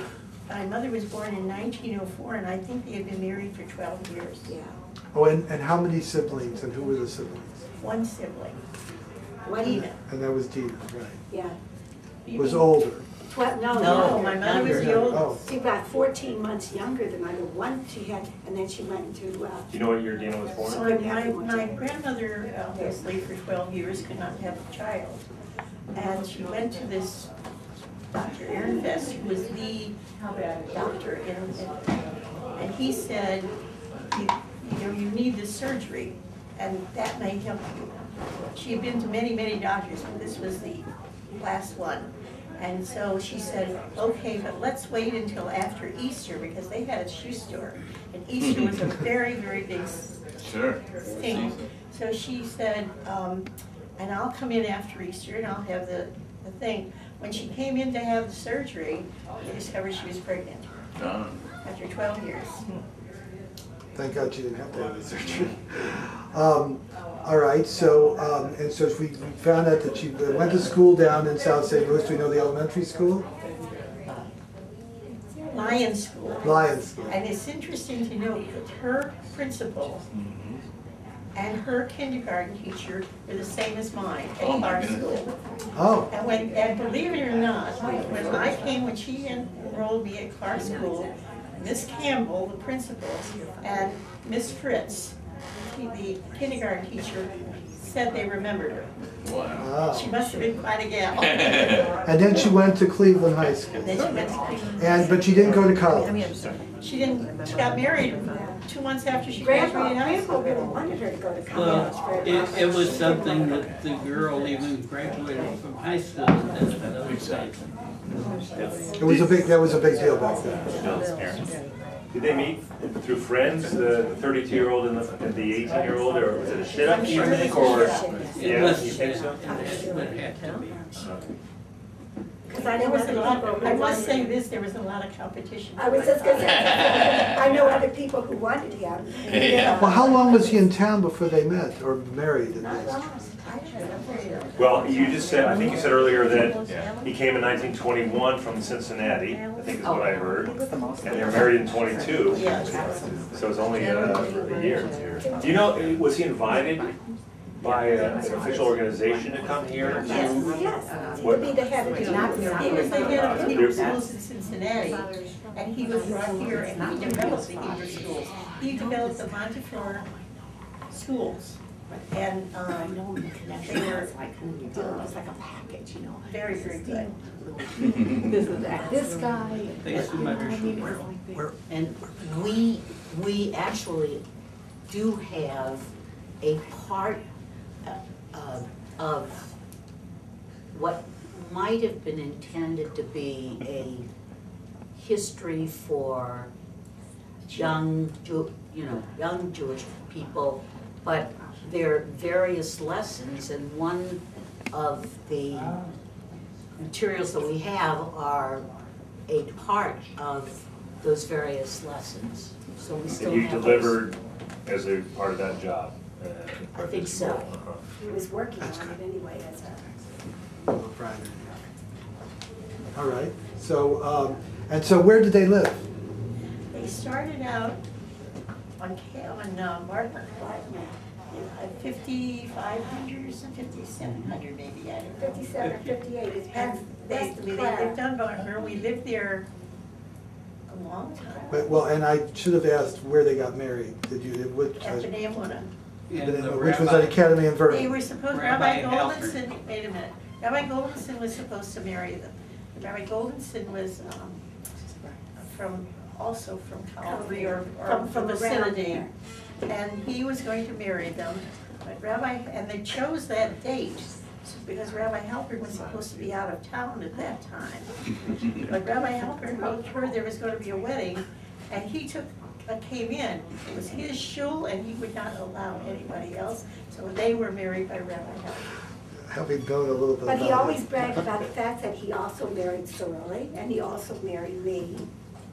my mother was born in 1904 and I think they had been married for 12 years. Yeah. Oh, and how many siblings and who were the siblings? One sibling, When Dina. And that was Dina, right. Yeah. Was older. No, No, my mother was the younger. oldest. Oh, She about 14 months younger than I did. One she had, and then she went into, Do you know what year Dina was born? My grandmother, obviously for 12 years, could not have a child. And she went to this Dr. Ehrenfest, who was the doctor and he said, you need this surgery, and that may help you. She had been to many, many doctors, but this was the last one. And so she said, okay, but let's wait until after Easter, because they had a shoe store. And Easter was a very, very big Sure. thing. So she said, and I'll come in after Easter and I'll have the thing. When she came in to have the surgery, they discovered she was pregnant after 12 years. thank God she didn't have to have the surgery. All right, so, and so we found out that she went to school down in South St. Louis. Do we know the elementary school? My Lions School. Lions School. And it's interesting to note that her principal and her kindergarten teacher were the same as mine at our school. Oh, And believe it or not, when she enrolled me at Clark School, Miss Campbell, the principal, and Miss Fritz, the kindergarten teacher, said they remembered her. wow. She must have been quite a gal. And then she went to Cleveland High School. Then she went to Cleveland. But she didn't go to college. She got married 2 months after she Grandpa, graduated high Grandpa school. really wanted her to go to Well, college. it was something that the girl even graduated from high school, and that's another side. That was a big deal back then. Did they meet through friends, the 32-year-old and the 18-year-old, or was it a shit-up, you think, or? It Yeah, was, you think so? it would have to be. Because I There know was other a lot, people who I must wanted. say this, there was a lot of competition. I was just gonna say, I know other people who wanted him. Well, how long was he in town before they met, or married at Not least? long. I don't know. Well, you just said, I think you said earlier that he came in 1921 from Cincinnati, I think is what I heard, and they're married in 22. Yes. So it's only a year. Do you know, was he invited by an official organization to come here? Yes, to be the head of the He was the head of the Hebrew schools in Cincinnati, and he was brought here, and he developed the Hebrew schools. He developed the Montefiore schools, and they were like a package, you know. very, very good. This guy. Thanks so much. And we actually do have a part of what might have been intended to be a history for young Jewish people, but there are various lessons, and one of the materials that we have are a part of those various lessons. So we still And you have those. delivered as a part of that job? I think so. He was working on it anyway as a. All right, so, and so where did they live? They started out on Martin, 5,500 or 5,700 maybe, I don't know. 57 or 58, it's past, And they lived on Bartmer, we lived there a long time. Well, and I should have asked where they got married. Did you, At B'nai Yonah. which was at Academy in They Vernon? were supposed, Rabbi Rabbi Halpern. Goldenson, wait a minute, Rabbi Goldenson was supposed to marry them. Rabbi Goldenson was also from Calvary or from the around Synod, and he was going to marry them. But and they chose that date because Rabbi Halpern was supposed to be out of town at that time. But Rabbi Halpern heard there was going to be a wedding, and he came in. It was his shul, and he would not allow anybody else, so they were married by Rabbi Halpern. Having known a little bit But about he always it. bragged about the fact that he also married Sorelli, and he also married me,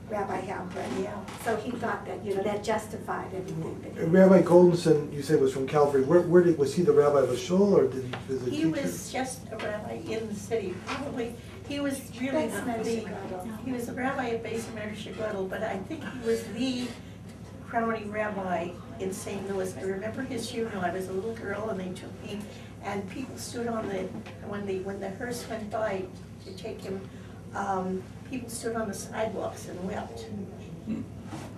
Rabbi Halpern. Yeah. So he thought that, that justified everything that he did. Rabbi Goldenson, you said was from Calvary. Where was he the rabbi of a shul, or did he visit He teachers? was just a rabbi in the city, probably, he was really That's not the, Medrash he was the rabbi of Beis Medrash, but I think he was the crowning rabbi in St. Louis. I remember his funeral, I was a little girl and they took me, and people stood on when the hearse went by to take him, people stood on the sidewalks and wept.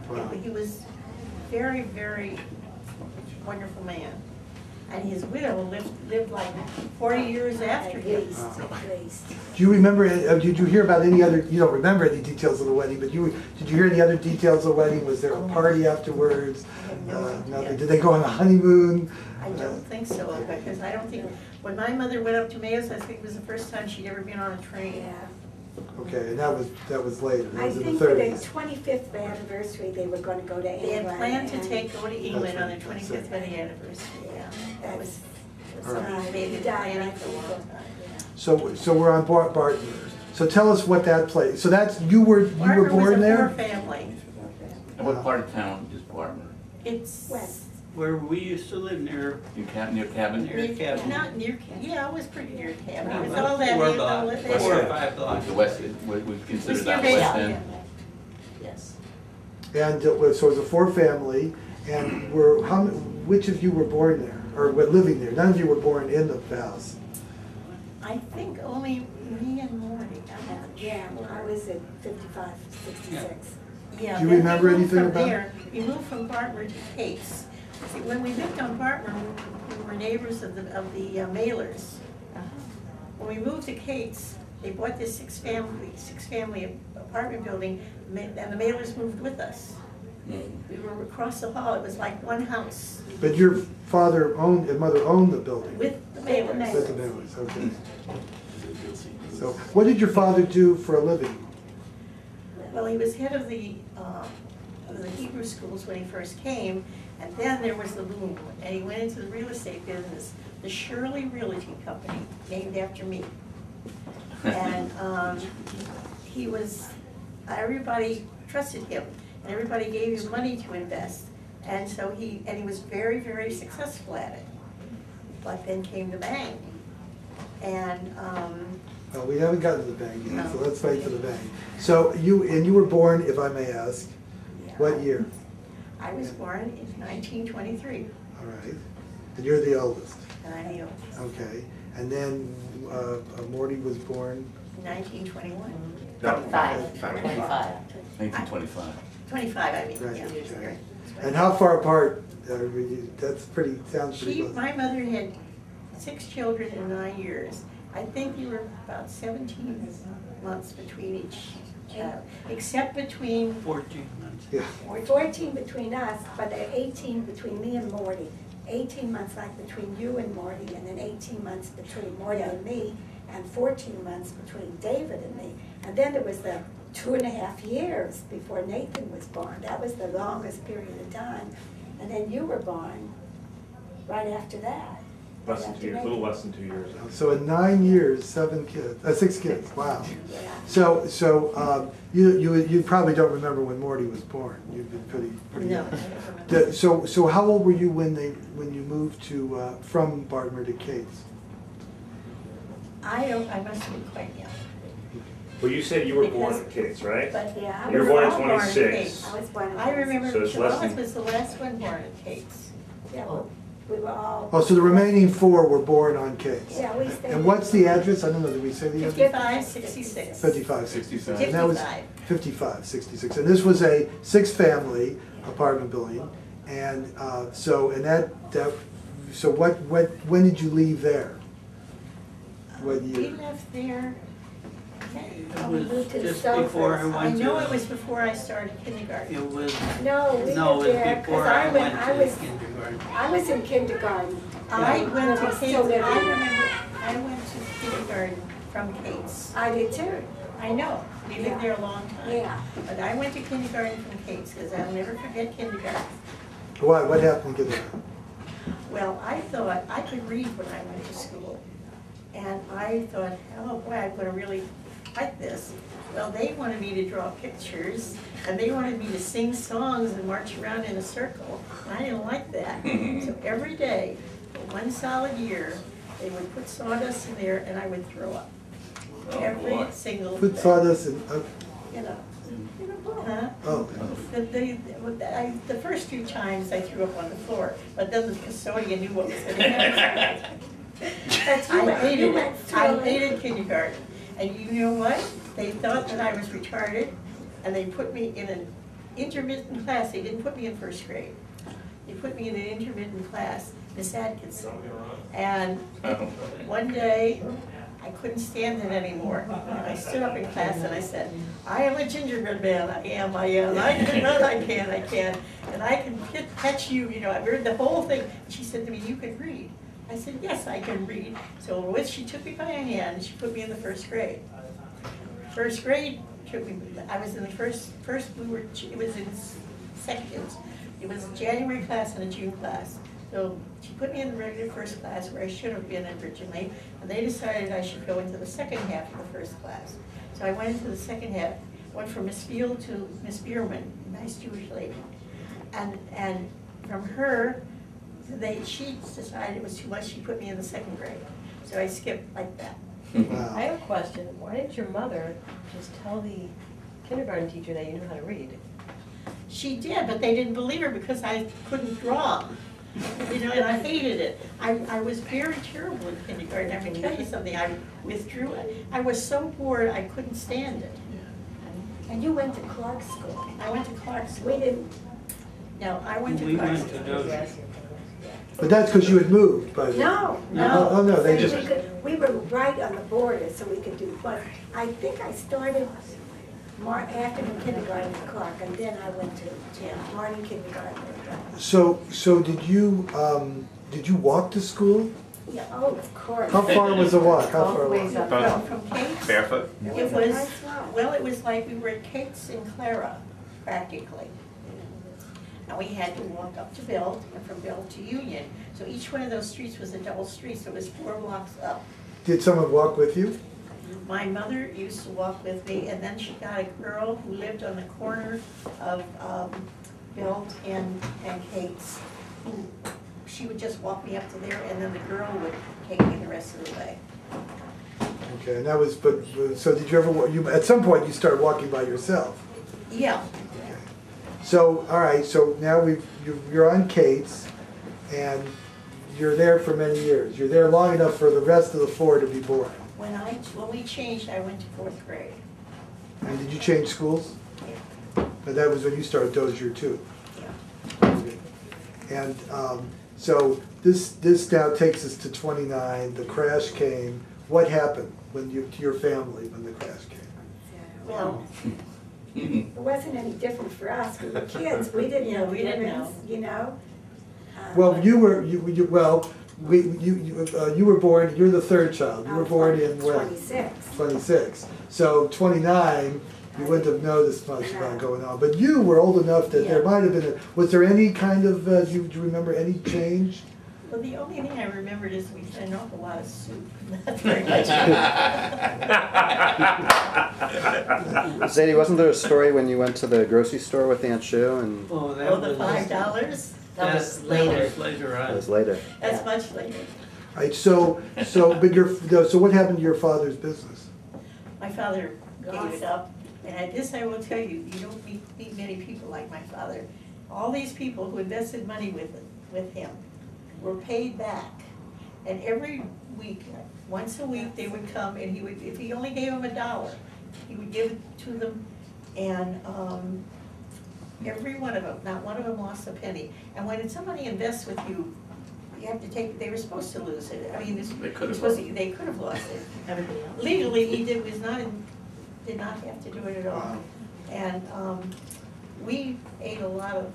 Wow. He was very, very wonderful man. And his widow lived like 40 years after At him. least, at least. Do you remember, did you hear about any other, you don't remember any details of the wedding, but did you hear any other details of the wedding? Was there a party afterwards? Nothing. Did they go on a honeymoon? I don't think so, because I don't think, when my mother went up to Mayo's, I think it was the first time she'd ever been on a train. Yeah. Okay, and that was later, that I was in think the for their 30s. 25th anniversary, they were going to go to England. They had planned to and go to England on their That's right. 25th wedding anniversary, yeah. That was All right. something they had been planning for a long time. So we're on Barton. So tell us what that place, so that's, you were Bartmer born was a there? poor family. And what part of town is Bartmer? It's West. Where we used to live near Near cabin? Near Cabin. Not near, yeah, it was pretty near Cabin. It was about all that, 4 all blocks, that. 4 or 5 blocks. The west, we It was consider near that Bay west Shore. end? And so it was a four-family, and which of you were born there, or were living there? None of you were born in the house. I think only me and Morty. Yeah, I was at 55, 66. Yeah, Do you then remember we moved anything from about- there. We moved from Bartmer to Cates. See, when we lived on Bartmer, we were neighbors of the Mailers. When we moved to Cates, they bought this six-family apartment building, and the Mailers moved with us. We were across the hall. It was like one house But your father and mother owned the building? with the Mailers. With the Mailers, okay. So what did your father do for a living? Well, he was head of the Hebrew schools when he first came, and then there was the boom, and he went into the real estate business, the Shirley Realty Company, named after me. And everybody trusted him, and everybody gave him money to invest, and so he was very, very successful at it. But then came the bang, and Well, we haven't gotten to the bang yet, so No. let's wait for the bang. So you were born, if I may ask, what year? I was born in 1923, All right. And you're the oldest. and I'm the oldest. Okay. And then Morty was born, 1921. No. 25. 1925. 25, I mean, Right, yeah. okay. And how far apart, sounds pretty close. My mother had 6 children in 9 years. I think you were about 17 months between each child, except between 14 months. Yeah. 14 between us, but 18 between me and Morty. 18 months like between you and Morty, and then 18 months between Morty and me, and 14 months between David and me. And then there was the 2.5 years before Nathan was born. That was the longest period of time. And then you were born right after that. Less than 2 years, a little less than 2 years. So in 9 years, 6 kids, wow. Yeah. So you probably don't remember when Morty was born. You've been pretty No, young. I don't remember. So how old were you when you moved from Bartmer to Cates? I must have been quite young. Well, you said you were born in Cates, right? But Yeah, I You were was born in all born in 26. Cates. I was born in I remember So it's less Chihuahua than- was the last one born in Cates. Yeah, we were all. Oh, so the remaining 4 were born on Cates. Yeah, we stayed. And what's the address? I don't know, did we say the address? 5566. 5566. And that was 55. 5566. And this was a 6-family apartment building. And so when did you leave there? What We year? left there, It we was moved to just Selkirk. before I I went to. know it was before I started kindergarten. It was, No, we no, lived it there, was before 'cause I went I to was, kindergarten. I was in kindergarten. I went When to we Cates, still lived I there. remember, I went to kindergarten from Cates. I did too, I know, we lived there a long time. yeah. But I went to kindergarten from Cates, because I'll never forget kindergarten. Why? What happened to that? Well, I thought I could read when I went to school. And I thought, oh boy, I'm gonna really like this. Well, they wanted me to draw pictures, and they wanted me to sing songs and march around in a circle. And I didn't like that. So every day, for 1 solid year, they would put sawdust in there and I would throw up. Every single Put day. sawdust in, You know. Huh? oh, The first 2 times I threw up on the floor, but then the custodian knew what was gonna happen. That's you I went- hated you it. went I through it. hated kindergarten. And you know what? They thought that I was retarded, and they put me in an intermittent class. They didn't put me in first grade. They put me in an intermittent class, Miss Atkinson. And one day, I couldn't stand it anymore. I stood up in class and I said, I am a gingerbread man, I am. I can run, I can. And I can catch you, you know, I read the whole thing. She said to me, you can read. I said, yes, I can read. So she took me by a hand, she put me in the first grade. First grade, I was in the first it was in second. It was a January class and a June class. So she put me in the regular first class where I should have been originally, and they decided I should go into the second half of the first class. So I went into the second half, went from Miss Field to Miss Bierman, a nice Jewish lady. And from her, she decided it was too much, she put me in the second grade. So I skipped like that. I wow. have a question. Why didn't your mother just tell the kindergarten teacher that you knew how to read? She did, but they didn't believe her because I couldn't draw. You know, and I hated it. I was very terrible in kindergarten. I can tell you something, I withdrew. I was so bored, I couldn't stand it. And you went to Clark School. I went to Clark We School. didn't, No, I went to We Clark went to School. Dozier. But that's because you had moved by then. no, No. Oh, no, they So just, we were right on the border, so we could do, but I think I started afternoon kindergarten at Clark, and then I went to morning kindergarten. so did you walk to school? Yeah, oh, of course. How far was the walk? How far Both was ways it? up. From Kate's, Barefoot? it was, nice walk. well, it was like we were at Kate's in Clara, practically. And we had to walk up to Bill, and from Bill to Union. So each one of those streets was a double street, so it was 4 blocks up. Did someone walk with you? My mother used to walk with me, and then she got a girl who lived on the corner of Bill and Kate's. She would just walk me up to there, and then the girl would take me the rest of the way. Okay, and that was, so did you ever, at some point you started walking by yourself? Yeah, Okay. So, all right, so now you're on Kate's, and you're there for many years. You're there long enough for the rest of the 4 to be born. when we changed, I went to 4th grade. And did you change schools? And that was when you started Dozier too? Yeah. And so this now takes us to 29, the crash came. What happened to your family when the crash came? Well, it wasn't any different for us. We were kids. We didn't know we didn't difference, you know? Well, you were born, you're the 3rd child. You were born in when? 26. 26. So 29, you wouldn't have noticed much about going on. But you were old enough that there Yeah. might have been, was there any kind of, do you remember any change? Well, the only thing I remembered is we had an awful lot of soup. Not very much. Zadie, wasn't there a story when you went to the grocery store with Aunt Shu and Oh, that Oh, the was. $5? That was That later. was later that on. was later? That's much later. All right, so what happened to your father's business? My father gave it up, and this I will tell you, you don't meet many people like my father. All these people who invested money with him were paid back. And every week, once a week, they would come and he would, if he only gave them $1, he would give it to them. And every one of them, not one of them lost a penny. And when somebody invests with you, you have to take, they were supposed to lose it. I mean, They could have they could have lost it. Everybody else? Legally, he did not have to do it at all. And we ate a lot of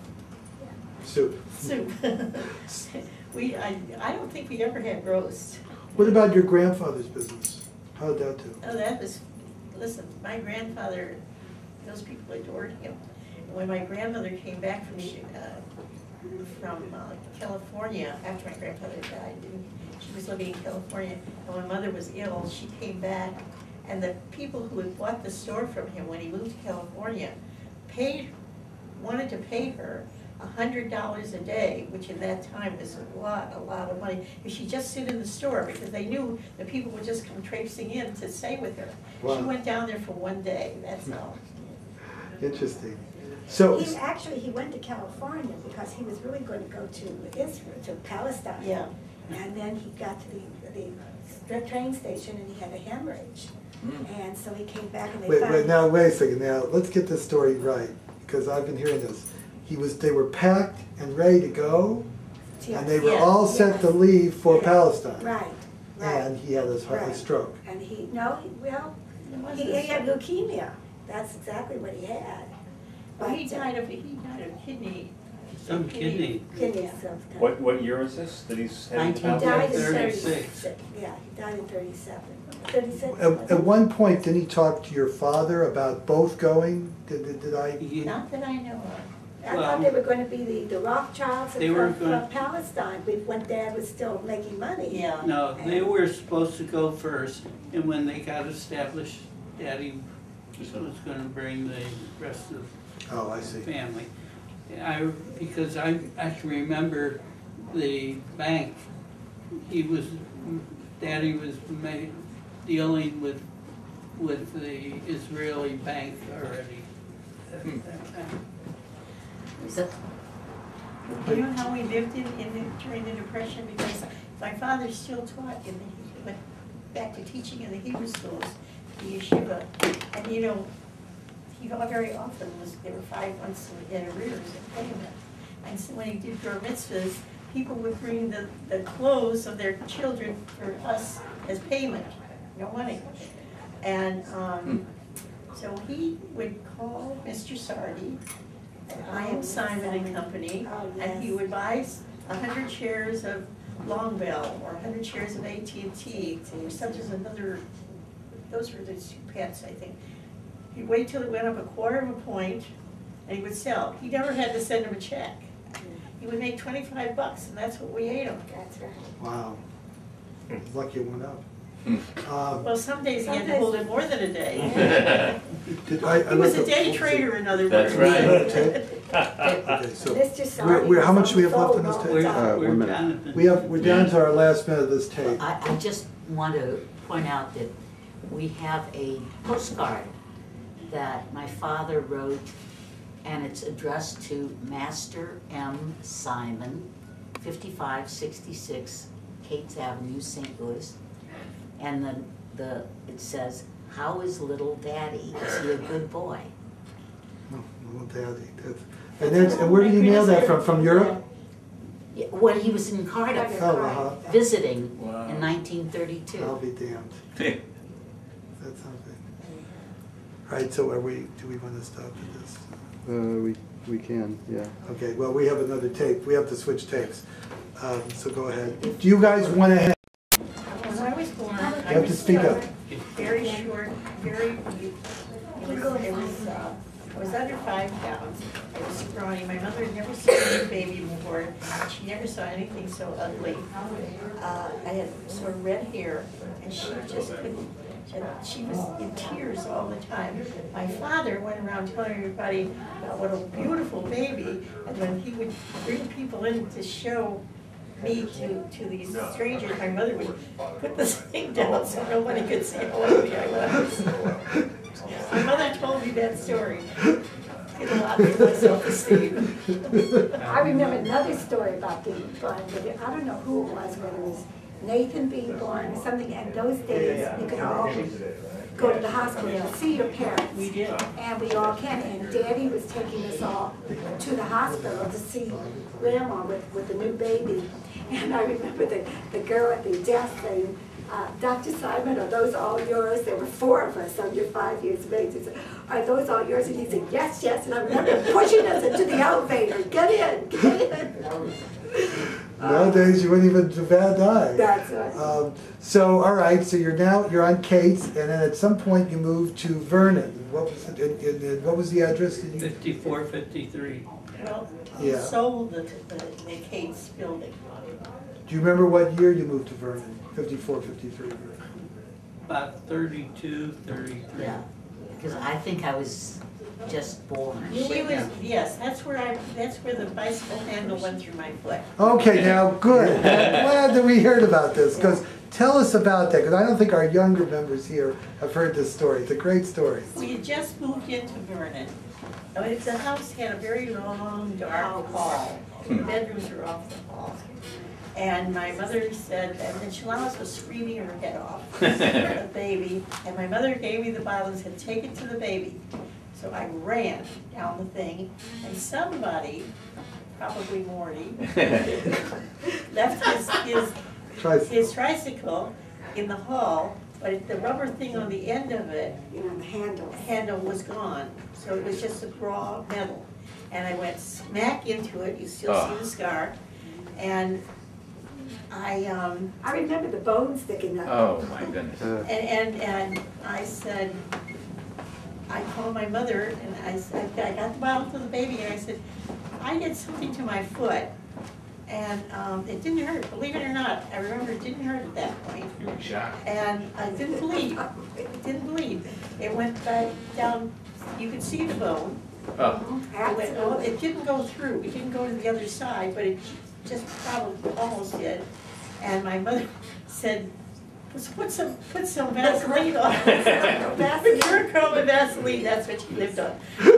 Soup. soup. I don't think we ever had roast. What about your grandfather's business? How did that do? Oh, that was, listen, my grandfather, those people adored him. When my grandmother came back from California, after my grandfather died, she was living in California, and when mother was ill, she came back, and the people who had bought the store from him when he moved to California wanted to pay her $100 a day, which in that time was a lot of money. If she just sit in the store, because they knew the people would just come traipsing in to stay with her. Wow. She went down there for one day, that's all. Interesting. So, He went to California because he was really going to go to Israel, to Palestine. Yeah. And then he got to the train station and he had a hemorrhage. And so he came back and they found wait a second. Now, let's get this story right, because I've been hearing this. They were packed and ready to go, and they were Yes. all set to leave for Yeah. Palestine. Right, right. And he had a Right. stroke. And he wasn't he a had stroke. leukemia. That's exactly what he had. Well, he But, died of kidney. Some kidney. kidney stones. What year was this that he's having? He died in 36. 36. Yeah, he died in 37. 36. At one point, didn't he talk to your father about both going? Did I? Not that I know of. I thought they were going to be the Rothschilds They were from gonna- Palestine, when Dad was still making money. Yeah. No, they were supposed to go first, and when they got established, Daddy was gonna bring the rest of Oh, I the see. family. Because I can remember the bank, Daddy was dealing with the Israeli bank already at that time. You know how we lived during the Depression? Because my father still taught went back to teaching in the Hebrew schools, the yeshiva. And you know, he very often there were 5 months in arrears of payment. And so when he did bar mitzvahs, people would bring the clothes of their children for us as payment, no money. And so he would call Mr. Sardi, I Am Simon and Company, and he would buy 100 shares of Long Bell or 100 shares of AT&T. Or such as another, those were the 2 pets, I think. He'd wait till it went up a quarter of a point, and he would sell. He never had to send him a check. He would make $25, and that's what we ate him. That's right. Wow. Lucky it went up. Well, some days he had to hold it more than a day. He was a day trader, in other words. That's right. Okay, so Mr. Sardi how much do we have left was on this on tape? the phone. 1 minute. Jonathan. We're down to our last minute of this tape. I just want to point out that we have a postcard that my father wrote, and it's addressed to Master M. Simon, 5566 Cates Avenue, St. Louis. And then it says, "How is little daddy? Is he a good boy?" Oh, little daddy. And where did you mail that from? From Europe? Yeah, when he was in Cardiff, Oh, uh-huh. visiting Wow. in 1932. I'll be damned. That's something. All right, so do we want to stop at this? We can, yeah. Okay, well, we have another tape. We have to switch tapes. So go ahead. Do you guys want to? When I was born, You have to speak up. very short, I was under 5 pounds. I was scrawny. My mother had never seen a baby before. She never saw anything so ugly. I had sort of red hair, and she just couldn't. She was in tears all the time. My father went around telling everybody about what a beautiful baby, and when he would bring people in to show me to these strangers, my mother would put the thing down so nobody could see how ugly I was. My mother told me that story. It a lot for my self-esteem. I remember another story about being born, but I don't know who it was, whether it was Nathan being born or something, and those days you could all go to the hospital to see your parents. We did. And we all can, and Daddy was taking us all to the hospital to see Grandma with the new baby. And I remember the girl at the desk saying, "Dr. Simon, are those all yours?" There were 4 of us under 5 years of age. He said, "Are those all yours?" And he said, "Yes, yes." And I remember pushing us into the elevator. Get in, get in. Nowadays, you wouldn't even die. That's right. So, all right. So you're on Kate's, and then at some point you moved to Vernon. What was it? What was the address? 5453. Well, Yeah. he sold the Cates building. Do you remember what year you moved to Vernon? 54, 53. About 32, 33. Yeah, because I think I was just born. She was, yes, that's where the bicycle handle went through my foot. Okay, now good. I'm glad that we heard about this, because tell us about that, because I don't think our younger members here have heard this story. It's a great story. We had just moved into Vernon. The house had a very long, dark hall. The bedrooms were off the hall. And my mother said, and then Shalamas was screaming her head off, the baby. And my mother gave me the bottle and said, "Take it to the baby." So I ran down the thing, and somebody, probably Morty, left his tricycle in the hall, but the rubber thing on the end of it, The handle was gone. So it was just a raw metal. And I went smack into it, you still see the scar. And I remember the bones sticking up. Oh, my goodness. and I said, I called my mother and I said, I got the bottle for the baby, and I said, I did something to my foot, and it didn't hurt, believe it or not. I remember it didn't hurt at that point. You were shocked. And I didn't bleed. It didn't bleed. It went back down, you could see the bone. Oh, It didn't go through, it didn't go to the other side, but it just probably almost did. And my mother said, So put some Vaseline on. Mercurochrome and Vaseline, that's what she lived on.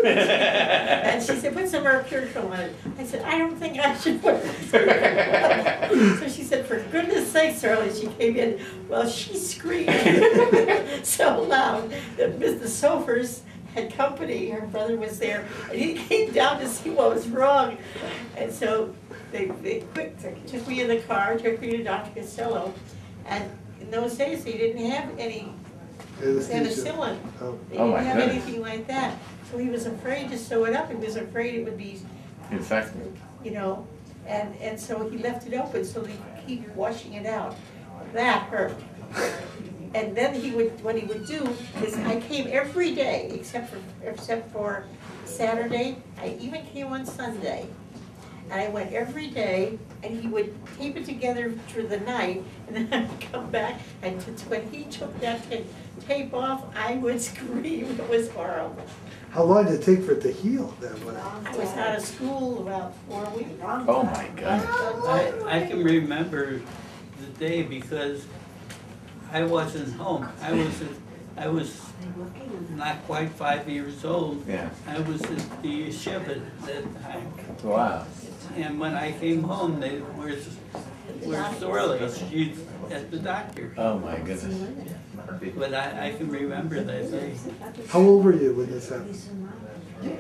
And she said, put some mercurochrome on it. I said, I don't think I should put mercurochrome. So she said, for goodness sakes, Charlie, she came in, well, she screamed so loud that Mr. Sofers had company, her brother was there, and he came down to see what was wrong. And so they took me in the car, took me to Dr. Costello, and in those days, they didn't have any penicillin. They Oh, didn't my have goodness. anything like that. So he was afraid to sew it up. He was afraid it would be, Infected. you know, and so he left it open so they could keep washing it out. That hurt. And then what he would do is, I came every day except for Saturday. I even came on Sunday. And I went every day, and he would tape it together through the night, and then I would come back, and when he took that tape off, I would scream. It was horrible. How long did it take for it to heal then? I was out of school about 4 weeks. Oh, my God. I can remember the day because I wasn't home. I was not quite 5 years old. Yeah. I was at the yeshiva at that time. Wow. And when I came home, they were sorely at the doctor. Oh, my goodness. But I can remember that day. How old were you when this happened?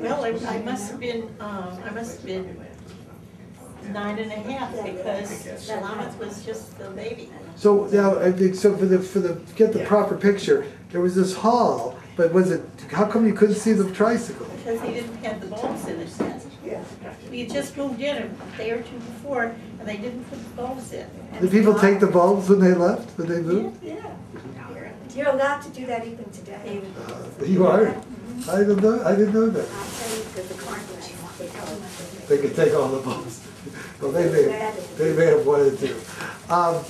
Well, I must have been 9.5 because Shalamith was just the baby. So now, I think, so get the proper picture, there was this hall, but how come you couldn't see the tricycle? Because they didn't have the bulbs in it yet. We had just moved in a day or two before, and they didn't put the bulbs in. Did people take the bulbs when they left, when they moved? Yeah. You're allowed to do that even today. You are? I didn't know that. I'll tell you, because the carpet, they tell us. They could take all the bulbs. Well, they may have wanted to. Oh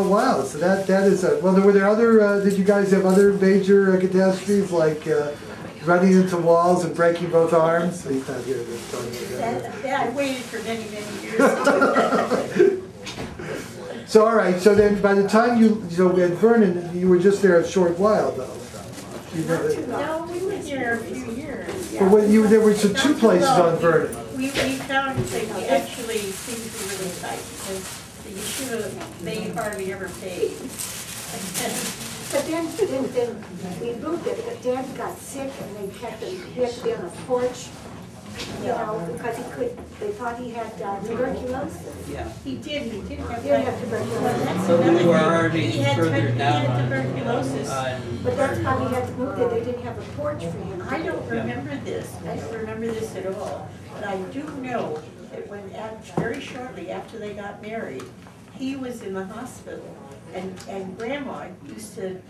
wow, so that is, well, were there other, did you guys have other major catastrophes, like running into walls and breaking both arms? He's not here to tell you that. That I waited for many, many years. So, all right, so then by the time at Vernon, you were just there a short while, though. No, we were here a few years. But there were two places on Vernon. We found that we actually seemed to be really tight, because the yeshiva, they hardly ever paid. But then we moved it, but Dad got sick and he had to be on a porch, you know, because they thought he had tuberculosis. Yeah. He did have He did have tuberculosis. So we were already He had further down on tuberculosis. But that's how he had to move there, they didn't have a porch for him. I don't remember this. I don't remember this at all. But I do know that very shortly after they got married, he was in the hospital. And Grandma used to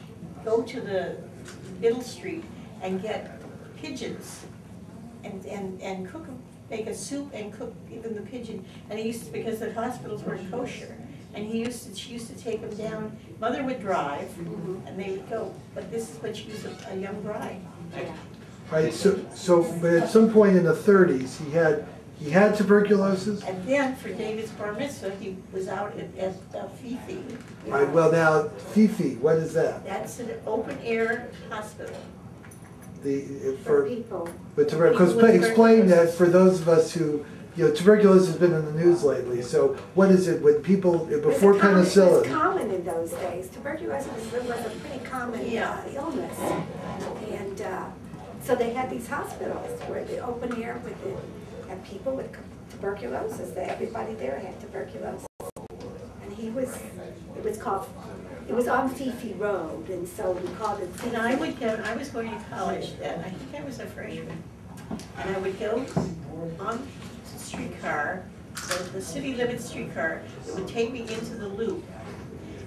go to the Middle Street and get pigeons and cook them, make a soup and cook even the pigeon. And he used to, because the hospitals weren't kosher. And she used to take them down. Mother would drive, and they would go. But this is when she was a young bride. Right, but at some point in the 30s, he had tuberculosis? And then for David's bar mitzvah, he was out at Fifi. Right, well now, Fifi, what is that? That's an open air hospital. For people. Because explain that for those of us who, tuberculosis has been in the news lately, so what is it when people, before penicillin? It was common in those days. Tuberculosis was a pretty common illness. And so they had these hospitals where the open air had people with tuberculosis. Everybody there had tuberculosis. And it was on Fifi Road, and so we called it Fifi. And I was going to college then, I think I was a freshman. And I would go on the streetcar, the city limit streetcar, that would take me into the loop.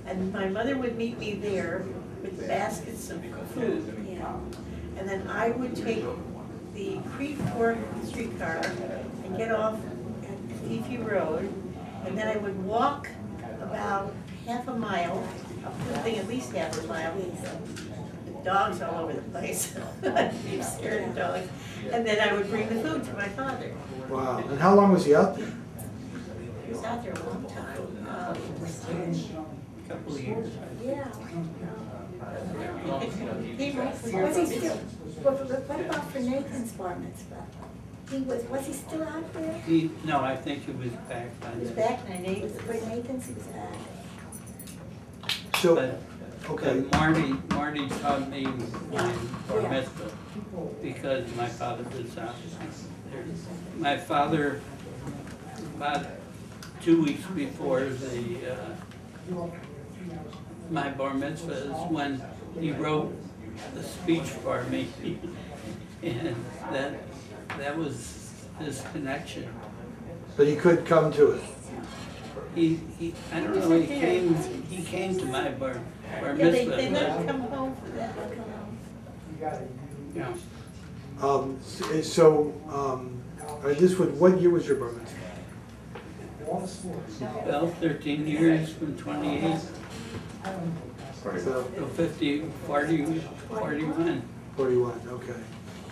And my mother would meet me there with baskets of food. And then I would take the Creve streetcar and get off at Fifi Road. And then I would walk about half a mile, I think at least half a mile, with dogs all over the place. I'd be scared of dogs. And then I would bring the food to my father. Wow, and how long was he out there? He was out there a long time. couple of years. Yeah. He moved for your Was he still, what about for Nathan's bar mitzvah? Was he still out there? No, I think he was back by He was then. back in the For Nathan's, he was back. So, But okay, Marty taught me my bar Yeah. mitzvah because my father was out there. My father, about 2 weeks before my bar mitzvah is when he wrote the speech for me. And that was his connection. but he could come to it. I don't know, he came to my bar Yeah, they mitzvah, let him but, come home for that. you know. This was, what year was your bar mitzvah? Well, 13 years from 28 So, to 50, 40, 41. 41, okay.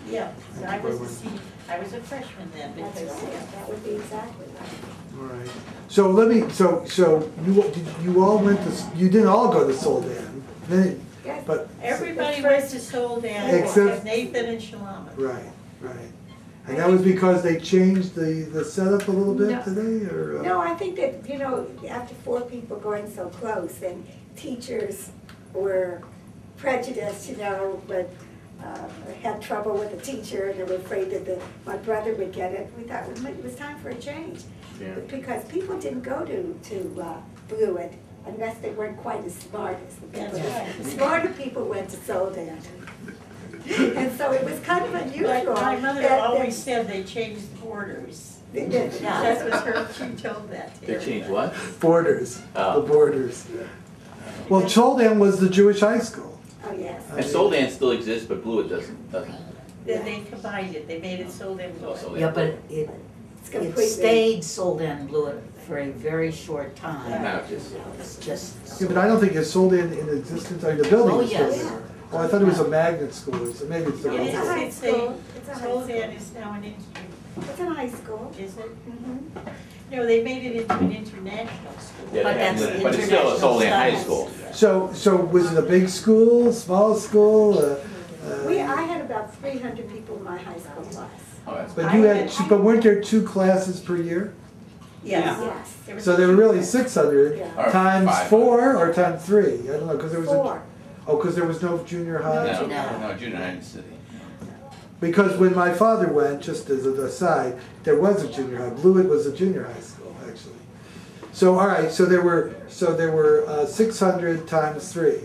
Yeah, so I was a freshman then That's because, right, that would be exactly right. All right. So let me, you all went to, you didn't all go to Soldan, then, Yes. but, everybody went to Soldan Except- except Nathan and Shalama. right. And that was because they changed the setup a little No. bit today, or? No, I think that, after 4 people going so close, and teachers were prejudiced, but had trouble with the teacher, and they were afraid that my brother would get it. We thought it was time for a change. Yeah. Because people didn't go to Blewett unless they weren't quite as smart as the people. That's right. The smarter people went to Soldan. And so it was kind of unusual. Like my mother that- always said they changed the borders. They did. That was her, she told that to They everybody. changed what? Borders, Oh. the borders. Well, Soldan was the Jewish high school. Oh, yes. And Soldan still exists, but Blewett doesn't. Then they combined it, they made it Soldan Oh, Blewett. Soldan. Yeah, but It's it completely. stayed sold in Blewett for a very short time. Now just. It's just. Yeah, but I don't think it's Soldan in existence, I mean, the building Oh, is still yes. there. Oh, I thought it was a magnet school, so maybe it's the. It It's a is. high It's school. It's a high school. Soldan is now an institute, It's a high school. is it? Mhm. No, they made it into an international school. Yeah, But they have- that's but it's still a international Soldan High studies. School. So was it a big school, small school? I had about 300 people in my high school class. Oh, that's. But you had, but weren't there 2 classes per year? Yes. Yes. So there were really 600 Yeah. Or times 500. 4 or times 3? I don't know, because there was a, 4. because there was no junior high? No, No. no, junior high in the city. Because when my father went, just as an aside, there was a junior high. Blewett was a junior high school, actually. So, all right, so there were 600 times 3.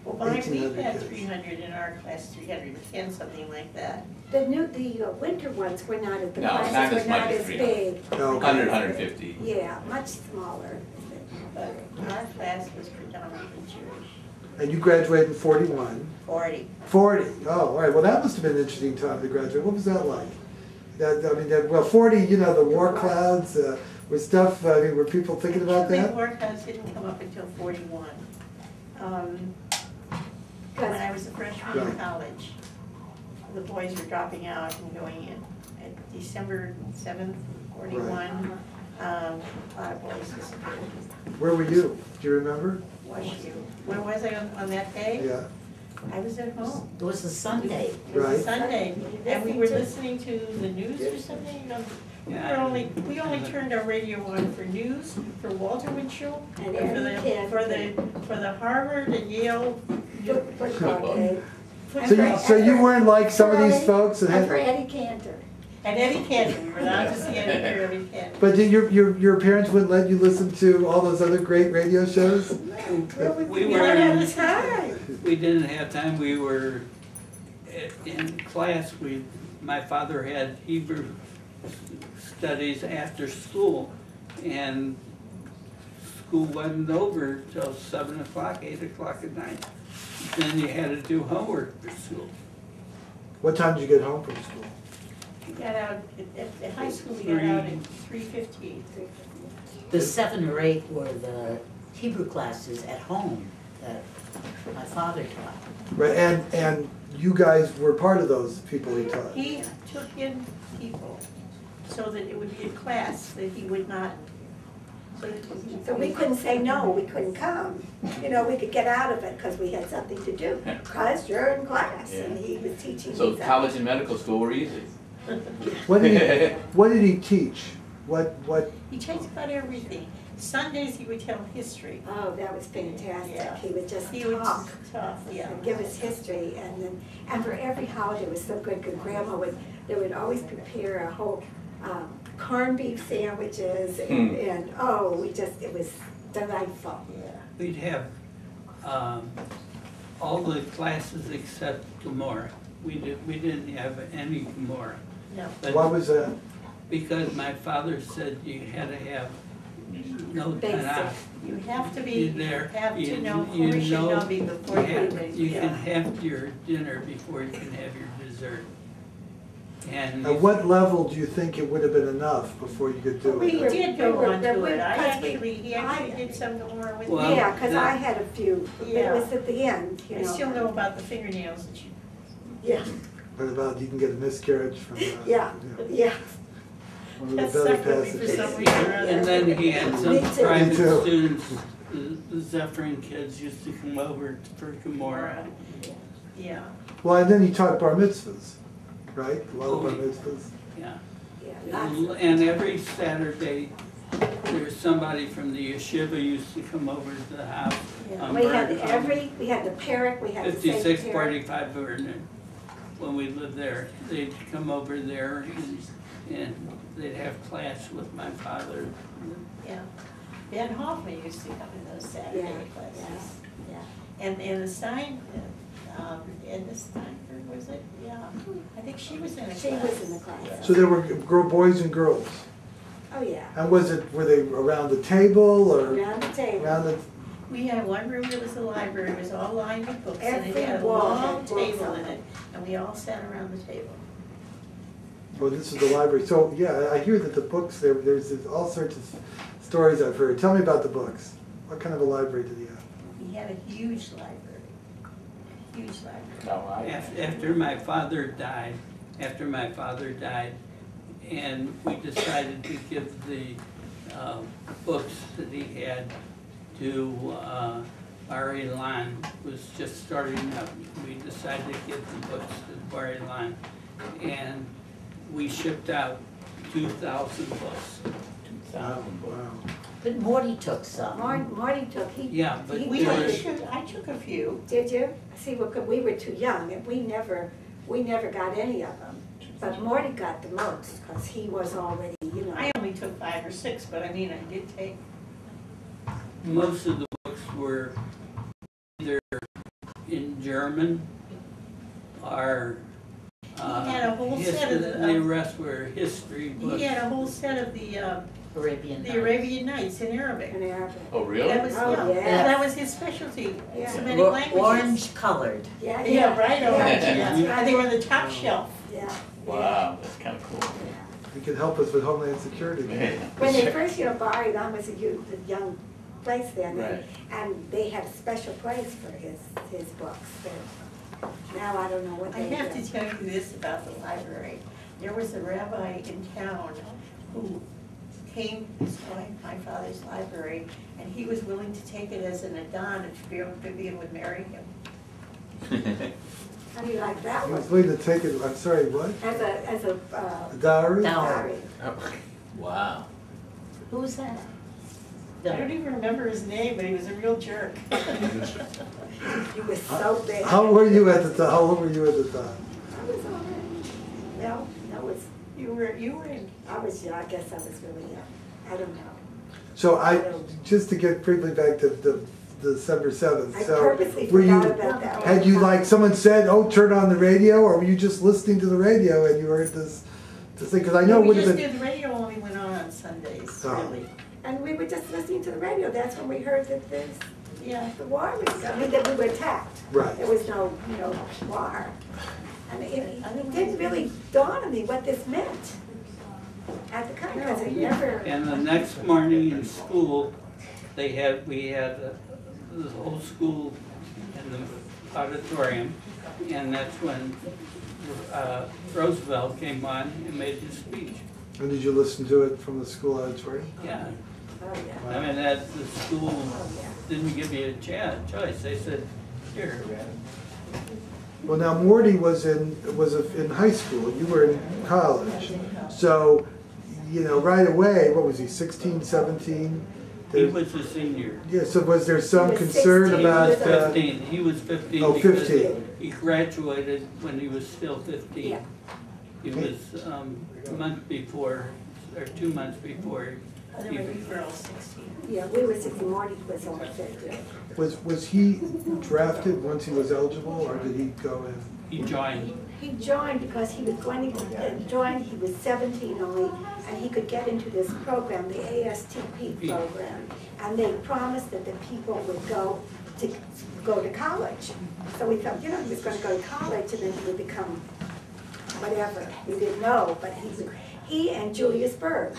Well, we 1,800 had kids. 300 in our class, 310, something like that. The winter ones were not as, the No, not classes as were not much as as 300. big. Okay. 100, 150. Yeah, much smaller. But our class was predominantly Jewish, And you graduated in 41. 40. 40. Oh, all right. Well, that must have been an interesting time to graduate. What was that like? Well, 40, the war clouds, was stuff, were people thinking about The that? war clouds didn't come up until 41. When I was a freshman in Right. college, the boys were dropping out and going in. At December 7th, 41, a lot of boys disappeared. Where were you? Do you remember? Was you? Where was I on that day? Yeah. I was at home. It was a Sunday. It was Right. a Sunday, and we were listening to the news or something. We only turned our radio on for news, for Walter Winchell, And and for the Harvard and Yale. Football game. So you weren't like some of these folks that And for had, Eddie Cantor. And Eddie Cantor, we were allowed to see Eddie Cantor. but did your parents wouldn't let you listen to all those other great radio shows? We We were don't have in, the time. we didn't have time, we were in class, my father had Hebrew studies after school, and school wasn't over till 7 o'clock, 8 o'clock at night. Then you had to do homework for school. What time did you get home from school? We got out, at high school, we got out at 3:15. The 7 or 8 were the Hebrew classes at home that my father taught. Right, and you guys were part of those people he taught. He took in people so that it would be a class that he would not So we couldn't say no, we couldn't come. You know, we could get out of it because we had something to do, because you're in class and he was teaching. So me college and medical school were easy. What did he teach? What? He talked about everything. Sundays he would tell history. Oh, that was fantastic. Yeah. He would just He would talk. talk, yeah. And give us history, and for every holiday, it was so good, because Grandma would always prepare a whole corned beef sandwiches, and it was delightful. Yeah. We'd have all the classes except Gomorrah. We didn't have any Gomorrah. No. But What was that? because my father said you had to have no Basic. Tanakh. You have to You be, there, have you- to know you Chumash and know- Navi before you can. You can have your dinner before you can have your dessert. And At what level do you think it would have been enough before you could do We it? did go on to it. He I- actually did some more with Well, me. Yeah, because that- I had a few, but it Yeah. was at the end, you I know. still know about the fingernails that you, Yeah, What about you can get a miscarriage from? yeah, yeah. One of that the better stuck with me for passages. some reason or other. And then he had some Me too. private Me too. students, the Zephyrin kids used to come over for Gomorrah. Yeah. Well, and then he taught bar mitzvahs, right? A lot of bar Oh, mitzvahs. Yeah. Yeah, lots of- And every Saturday, there was somebody from the yeshiva used to come over to the house. Yeah. on We had Bird- we had the parrot, we had the same 56, parrot. 45, when we lived there, they'd come over there and they'd have class with my father. Yeah. Ben Hoffman used to come in those Saturday Yeah, classes. yeah. And the Stein, and the Steinberg, was it? Yeah. I think she was in a class. She was in the class. Yeah. So there were boys and girls. Oh, yeah, And were they around the table or around the table. around the, We had one room that was the library, it was all lined with books, and Every it had a wall long had books table on in it. it, and we all sat around the table. well, this is the library. So, yeah, I hear that the books, there's all sorts of stories I've heard. Tell me about the books. What kind of a library did he have? He had a huge library, huge library. After my father died, and we decided to give the books that he had to Bar Ilan, was just starting up. We decided to give the books to Bar Ilan, and we shipped out 2,000 books. Wow. But Morty took some. Marty took, Yeah, but We, there I took a few. did you? See, we were too young, and we never got any of them. But Morty got the most, because he was already, you know. I only took 5 or 6, but I mean, I did take. most of the books were either in German or He had a whole set of the rest were history books. He had a whole set of the Arabian Nights. Arabian Nights in Arabic. In Arabic. Oh, really? That was, Oh, yeah, yes. that was his specialty, Yeah. Semitic languages. Orange colored. Yeah, Yeah, right, Yeah, orange, that's yeah. right. They were on the top shelf. Yeah. Wow, that's kind of cool. You can help us with Homeland Security. When they first, Bar Ilan was a young place then, Right. and they had a special place for his books. But now I don't know what I they have do. to tell you this about the library. There was a rabbi in town who came to my father's library, and he was willing to take it as an adon if Vivian would marry him. How do you like that He one? was willing to take it, I'm sorry, what? As a A dowry? diary. Wow. Who was that? I don't even remember his name, but he was a real jerk. He was so big. How were you at the time? How old were you at the time? I was all right. No, You were in. I was young. I guess I was really young. I don't know. So just to get briefly back to the December 7th. I So purposely were you, forgot about that. had you like, someone said, oh, turn on the radio, or were you just listening to the radio and you heard this thing? Because I know it We would have just been. did the radio only went on Sundays, Oh. really. And we were just listening to the radio. That's when we heard that Yeah. the war was, I mean, that we were attacked. Right. There was no, war. And it didn't really dawn on me what this meant at the time, because it never. And the next morning in school, we had the whole school in the auditorium, and that's when Roosevelt came on and made his speech. And did you listen to it from the school auditorium? Yeah, Oh, yeah. I mean, that, the school didn't give you a choice, they said, here. Well, now Morty was in high school, you were in college. So, you know, right away, what was he, 16, 17? He was a senior. Yeah, so was there some He was concern 16. about? He was 15 Oh, because 15. he graduated when he was still 15. Yeah. He was a month before, or 2 months before. Otherwise, we were all 16. Yeah, we were 16, Marty was on 50. Was he drafted once he was eligible, or did he go in? He joined. He joined because he was going to join, he was 17 only, and he could get into this program, the ASTP program. And they promised that the people would go to college. So we thought, you know, he was going to go to college and then he would become whatever. We didn't know, but he and Julius Berg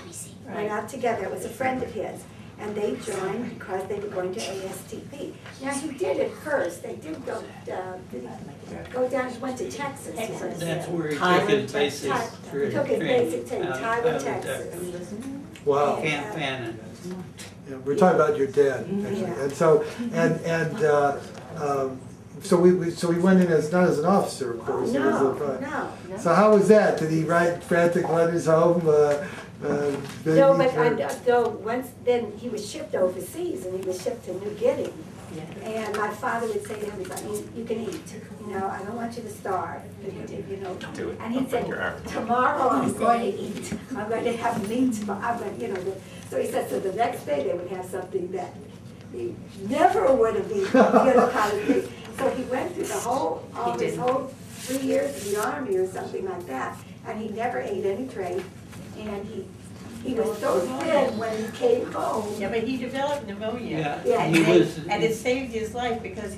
went out together. It was a friend of his. And they joined because they were going to ASTP. Now, he did at first. They did go, go down, he went to Texas first. That's where he Tyler, took his basic He took his basic training, Tyler, Texas. Wow. Camp Fannin. Yeah, we're talking about your dad, actually. Yeah. And so, so we went in as, not as an officer, of course. it was No. So how was that? Did he write frantic letters home? No, but so once, then he was shipped overseas and he was shipped to New Guinea. And my father would say to him, you can eat, you know, I don't want you to starve, you know. Do it. And he said, tomorrow I'm going to eat, I'm going to have meat tomorrow, I'm going, you know. So he said, so the next day they would have something that he never would have eaten, you know, kind of thing. So he went through his whole 3 years in the army or something like that, and he never ate any drink. And he was so thin when he came home. Yeah, but he developed pneumonia. Yeah, And he they- was, and it saved his life because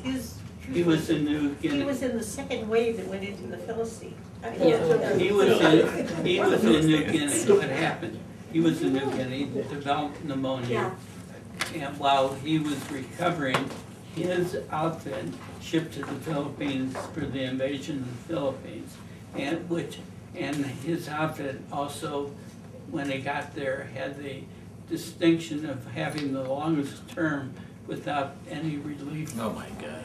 he was in New he Guinea. was in the second wave that went into the Philistine. I mean, He was in New Guinea. What happened? He was in New Guinea, developed pneumonia. And while he was recovering, his outfit shipped to the Philippines for the invasion of the Philippines. And his outfit also, when they got there, had the distinction of having the longest term without any relief. Oh, my God.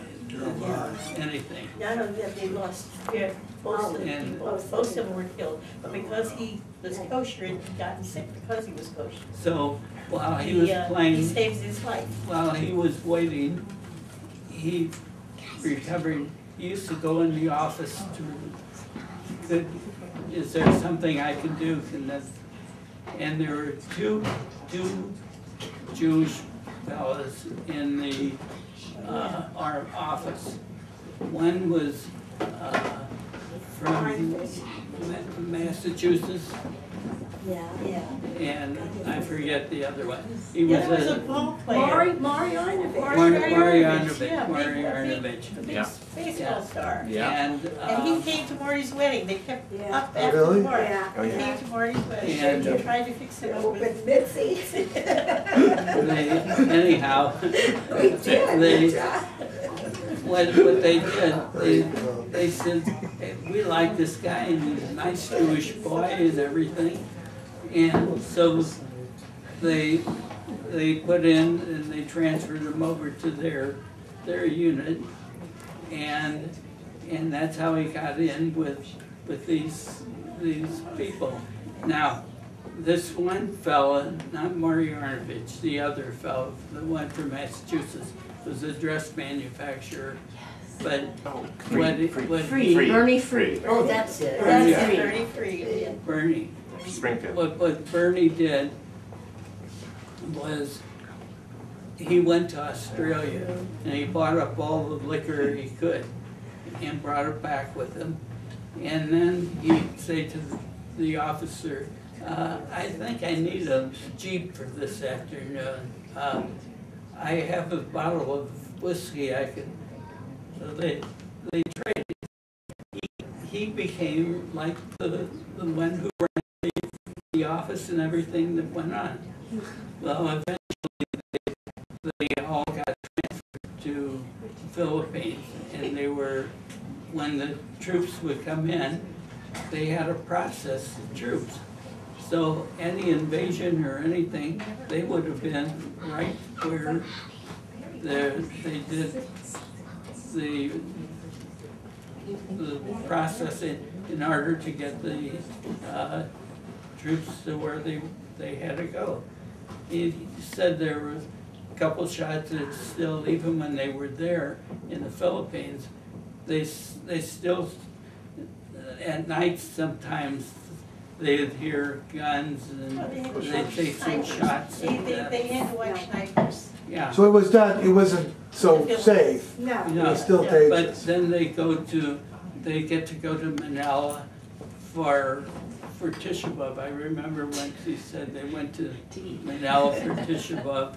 Anything. None of them, they lost, yeah, most of the And- people, most of them were killed. But because he was kosher and he got sick because he was kosher. So while he was He playing, saves his life. while he was waiting, he recovered. He used to go in the office to, is there something I can do? And there were two Jewish fellows in the our office. One was from Massachusetts, Yeah. and I forget the other one. He Yeah, there was was a a ball player. Marianovich. Marjanovic. Yeah, Marjanovic. the big Yeah. baseball star. And And he came to Marty's wedding. They kept Yeah. up Oh, after really? the party. Yeah. Oh, He yeah. came to Marty's wedding. And- They tried to fix it up with. With Mitzi. anyhow, We did, They- we tried. what they did, they said, hey, we like this guy and he's a nice Jewish boy and everything. And so they put in and they transferred him over to their unit. And that's how he got in with these people. Now, this one fella, not Marjanovic, the other fellow, the one from Massachusetts, was a dress manufacturer. But what he, Bernie Free. Oh, that's it. That's Yeah. it, 33. Bernie, Springfield. what Bernie did was he went to Australia and he bought up all the liquor he could and brought it back with him. And then he'd say to the officer, I think I need a Jeep for this afternoon. I have a bottle of whiskey I can, so they traded. He became like the one who ran the office and everything that went on. Well, eventually they all got transferred to the Philippines, and they were, when the troops would come in, they had to process the troops. So any invasion or anything, they would have been right where they did the process in order to get the troops to where they had to go. He said there was a couple shots that still, even when they were there in the Philippines, they still, at night sometimes, they'd hear guns and they'd take some shots. They had to watch snipers. Yeah. So it wasn't so safe. No. It was still But dangerous. then they get to go to Manila for Tisha B'Av. I remember when she said they went to Manila for Tisha B'Av.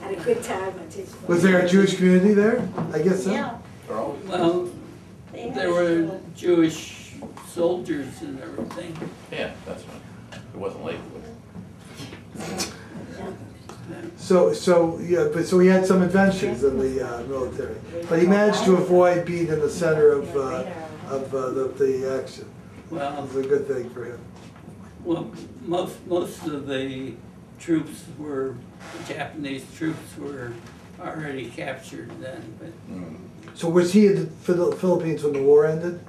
Had a good time on Tisha B'Av. Was there a Jewish community there? I guess so. Yeah. Well, They had there were Jewish soldiers and everything. Yeah, that's right. It wasn't late. So yeah, but so he had some adventures in the military, but he managed to avoid being in the center of the action. Well, It was a good thing for him. well, most of the troops were, Japanese troops were already captured then, but So was he in the Philippines when the war ended?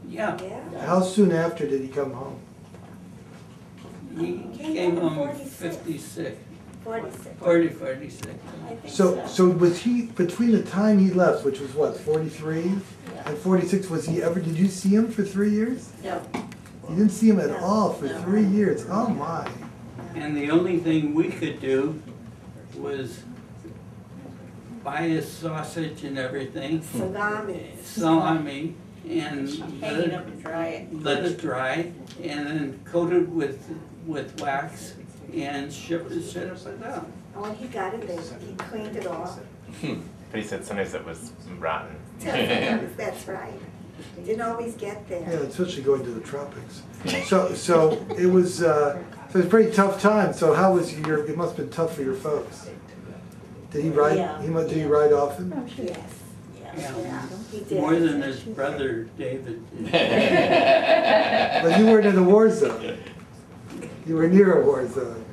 yeah, Yeah. How soon after did he come home? he came home 56, 46. 46. I think So was he, between the time he left, which was what, 43 and 46, was he ever, did you see him for 3 years? No. You didn't see him at all for 3 years, oh my. And the only thing we could do was buy his sausage and everything, salami, and Hang it up to dry it. let it dry, and then coat it with wax and ship it out. And when he got it there, he cleaned it off. But he said sometimes it was rotten. That's right. Didn't always get Yeah, there. especially going to the tropics. So it was, so it was a pretty tough time, so how was it must have been tough for your folks. Did he ride, Yeah. did he ride often? Yes. Yeah. Yeah, he did. More than his brother David. But you weren't in a war zone. You were near a war zone.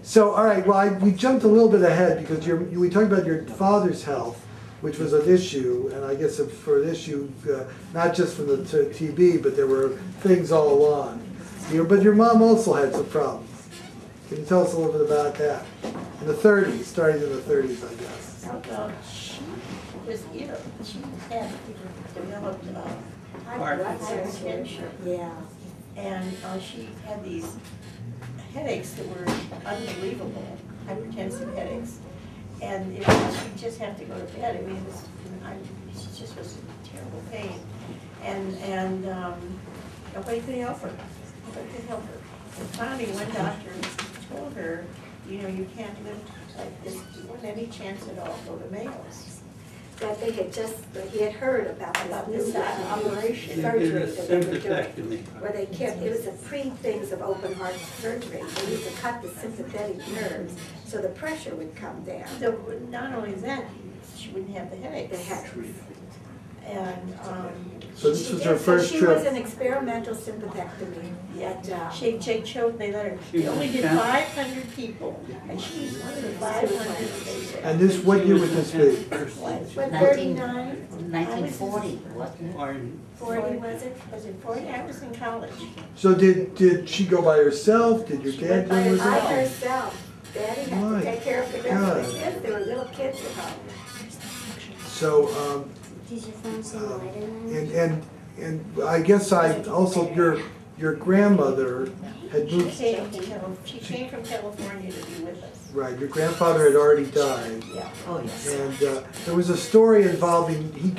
So, all right, well, we jumped a little bit ahead because we talked about your father's health, which was an issue, and I guess for an issue, not just from the TB, but there were things all along. But your mom also had some problems. Can you tell us a little bit about that? In the 30s, starting in the 30s, I guess. Well, she was ill. She had developed hypertension. Yeah. And she had these headaches that were unbelievable, hypertensive headaches. And she'd just have to go to bed. I mean, she just was in terrible pain. And nobody could help her. Nobody could help her. And finally, one doctor told her, you know, you can't live like this. You want any chance at all, go to Mayo's. That he had heard about this operation, They surgery did a that they were doing. sympathectomy. Where they kept, it was the pre-things of open heart surgery. They used to cut the sympathetic nerves so the pressure would come down. So not only that, she wouldn't have the headaches. They had, And So this she was did, her so first she was trip. an experimental sympathectomy. She chose, they let her, they only did 500 people, and she was one of the 500. And this, what year would this be? What, 39? 1940, wasn't it? Or 40 was it? Was it 40? I was in college. So did she go by herself? Did your dad go with By her? herself. Daddy had My to take care of the rest of God. the kids. There were little kids at home. So, and I guess also your grandmother had She moved, came from California to be with us. right, your grandfather had already died. Yeah. Oh, yes. And there was a story involving, he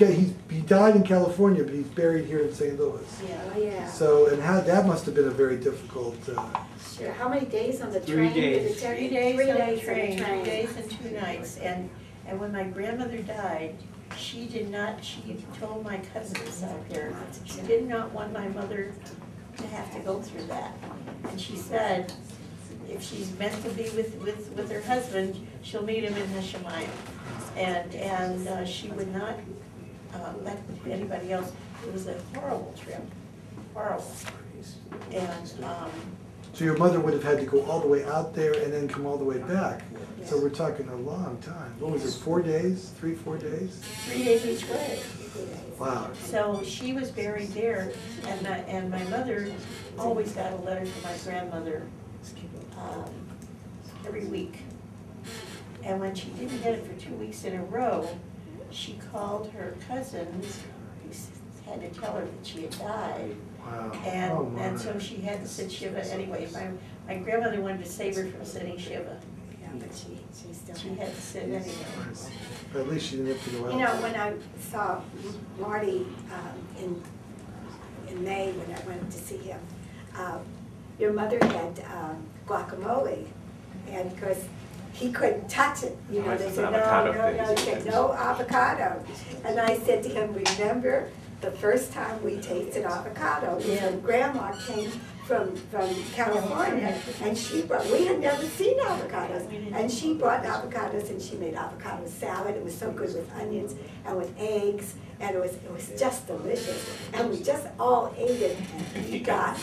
died in California, but he's buried here in St. Louis. Yeah. Oh, yeah. So, and that must have been a very difficult, Sure. How many days on the 3 train? days. Did it take 3 you? days 3 on the days train, 2 days and 2 nights. And when my grandmother died, she told my cousins out there, she did not want my mother to have to go through that. And she said, if she's meant to be with her husband, she'll meet him in the Shemayim. And she would not let anybody else. It was a horrible trip, horrible. And So your mother would have had to go all the way out there and then come all the way back. So we're talking a long time. What was it, 4 days, 4 days? 3 days each way. Wow. So she was buried there, and my mother always got a letter from my grandmother every week. And when she didn't get it for 2 weeks in a row, she called her cousins, who had to tell her that she had died. Wow. And so she had to sit Shiva anyway. My grandmother wanted to save her from sitting Shiva. Yeah, but she still She had to sit anyway. But at least she didn't have to go out. You know, when I saw Marty in May, when I went to see him, your mother had guacamole, and because he couldn't touch it, you know, Oh, they it's said, an no, avocado no, thing. he said, no avocado. And I said to him, remember the first time we tasted avocado, was when Grandma came from California, and she brought, we had never seen avocados, and she brought avocados, and she made avocado salad. It was so good with onions and with eggs, and it was just delicious. And we just all ate it, and he got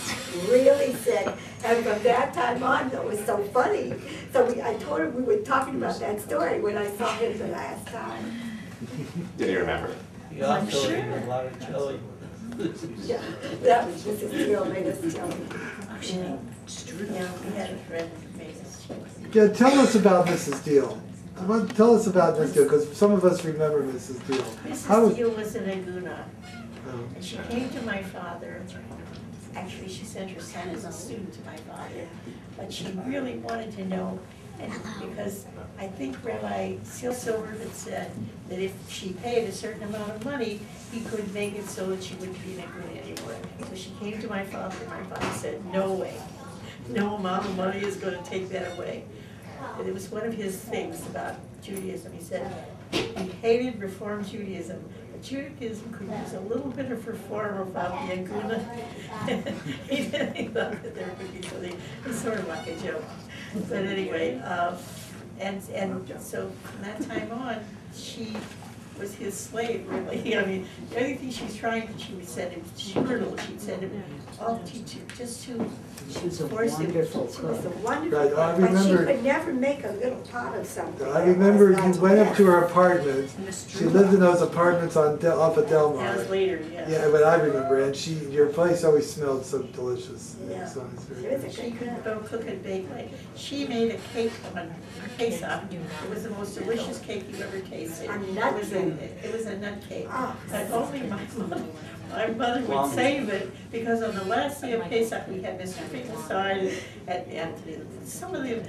really sick. And from that time on, it was so funny. So I told him we were talking about that story when I saw him the last time. Did you remember? He also ate a lot of chili. Yeah, that was Mrs. Steele made us tell me. Yeah, we had a friend who made us chili. Yeah, tell us about Mrs. Deal. Tell us about Mrs. Deal, because some of us remember Mrs. Deal. How Mrs. was- Steele was in Aguna, Oh. and she came to my father. Actually, she sent her son as a student to my father, but she really wanted to know, and because I think Rabbi Silver had said that if she paid a certain amount of money, he could make it so that she wouldn't be in Aguna anymore. So she came to my father, and my father said, no way. No amount of money is going to take that away. And it was one of his things about Judaism. He said he hated Reform Judaism, but Judaism could use a little bit of reform about the Aguna. He thought that there could be something. It's sort of like a joke. But anyway, and so from that time on, she was his slave, really. I mean, anything she's trying to, she would send him journals, she'd send him all just to She was a force him. wonderful She was a cook. wonderful Right, I cook, but she remember- could never make a little pot of something. I remember that was you went not up to her apartment. She lived in those apartments on off of Del Mar. That was later, yeah. Yeah, but I remember, and your place always smelled so delicious. Yeah. So it's very She was a good. She could go cook and bake. Like, she made a cake on Pesach. It was the most delicious cake you ever tasted. A nut It was a nut cake. Oh. But only my mother would save it, because on the last day of Pesach, we had Mr. Finkelstein and some of the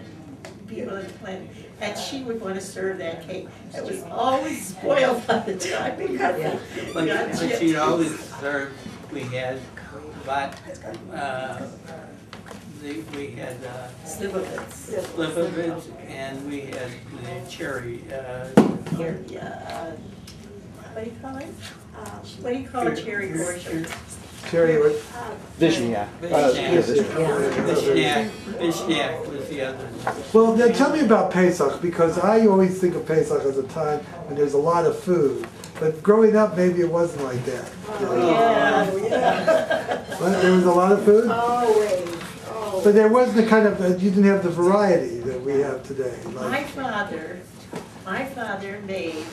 people in the planet, and she would want to serve that cake. It was always spoiled by the time we got it. But she'd always serve, we had, we had Slivovitz. Slivovitz, and we had the cherry, What do you call it? What do you call a cherry orchard? Cherry, what? Vishniak. Vishniak was the other. Well, now tell me about Pesach, because I always think of Pesach as a time when there's a lot of food. But growing up, maybe it wasn't like that. But there was a lot of food? Always, But there wasn't the kind of, you didn't have the variety that we have today. My father made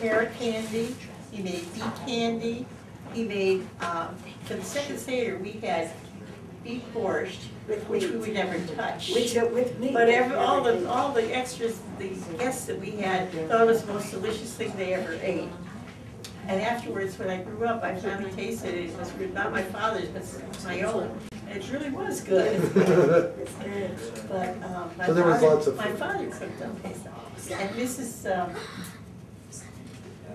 carrot candy, he made beet candy, he made, for the second Seder, we had beef borscht, which we would never touch. with me. But all the extras, the guests that we had, thought it was the most delicious thing they ever ate. And afterwards, when I grew up, I finally tasted it. It was not my father's, but my own. And it really was good. But So there was lots of my food. father cooked on Pesach. And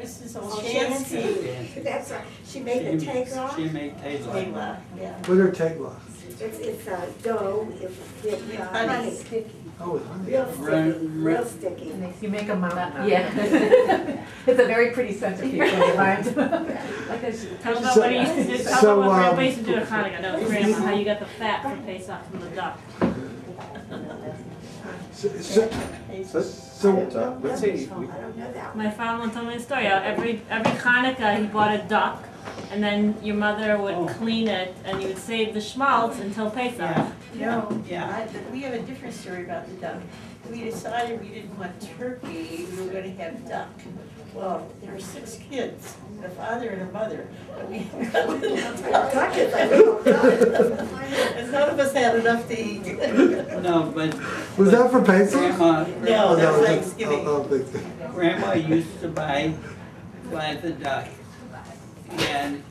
Mrs. Olshansky. That's right. She made the tegla. She made table. Tegla, yeah. What are tegla? It's dough with honey. Oh, with honey. Real sticky. You make a mountain out of it. Yeah. It's a very pretty centerpiece when you find. Tell about So- what he used to do. Tell so, about what Grandpa um, used to do at Hanukkah. No, Grandma, how you got the fat from Pesach from the duck. So, Let's see. I don't know that one. My father told me a story. Every Hanukkah he bought a duck, and then your mother would Oh. clean it, and you would save the schmaltz until Pesach. No, Yeah. we have a different story about the duck. We decided we didn't want turkey, we were gonna have duck. Well, there were 6 kids, a father and a mother, but we Duck is a little duck. and none of us had enough to eat. No, but Was that for Pesach? Grandma, No, that's was- Thanksgiving. Thanksgiving. Grandma used to buy the duck, and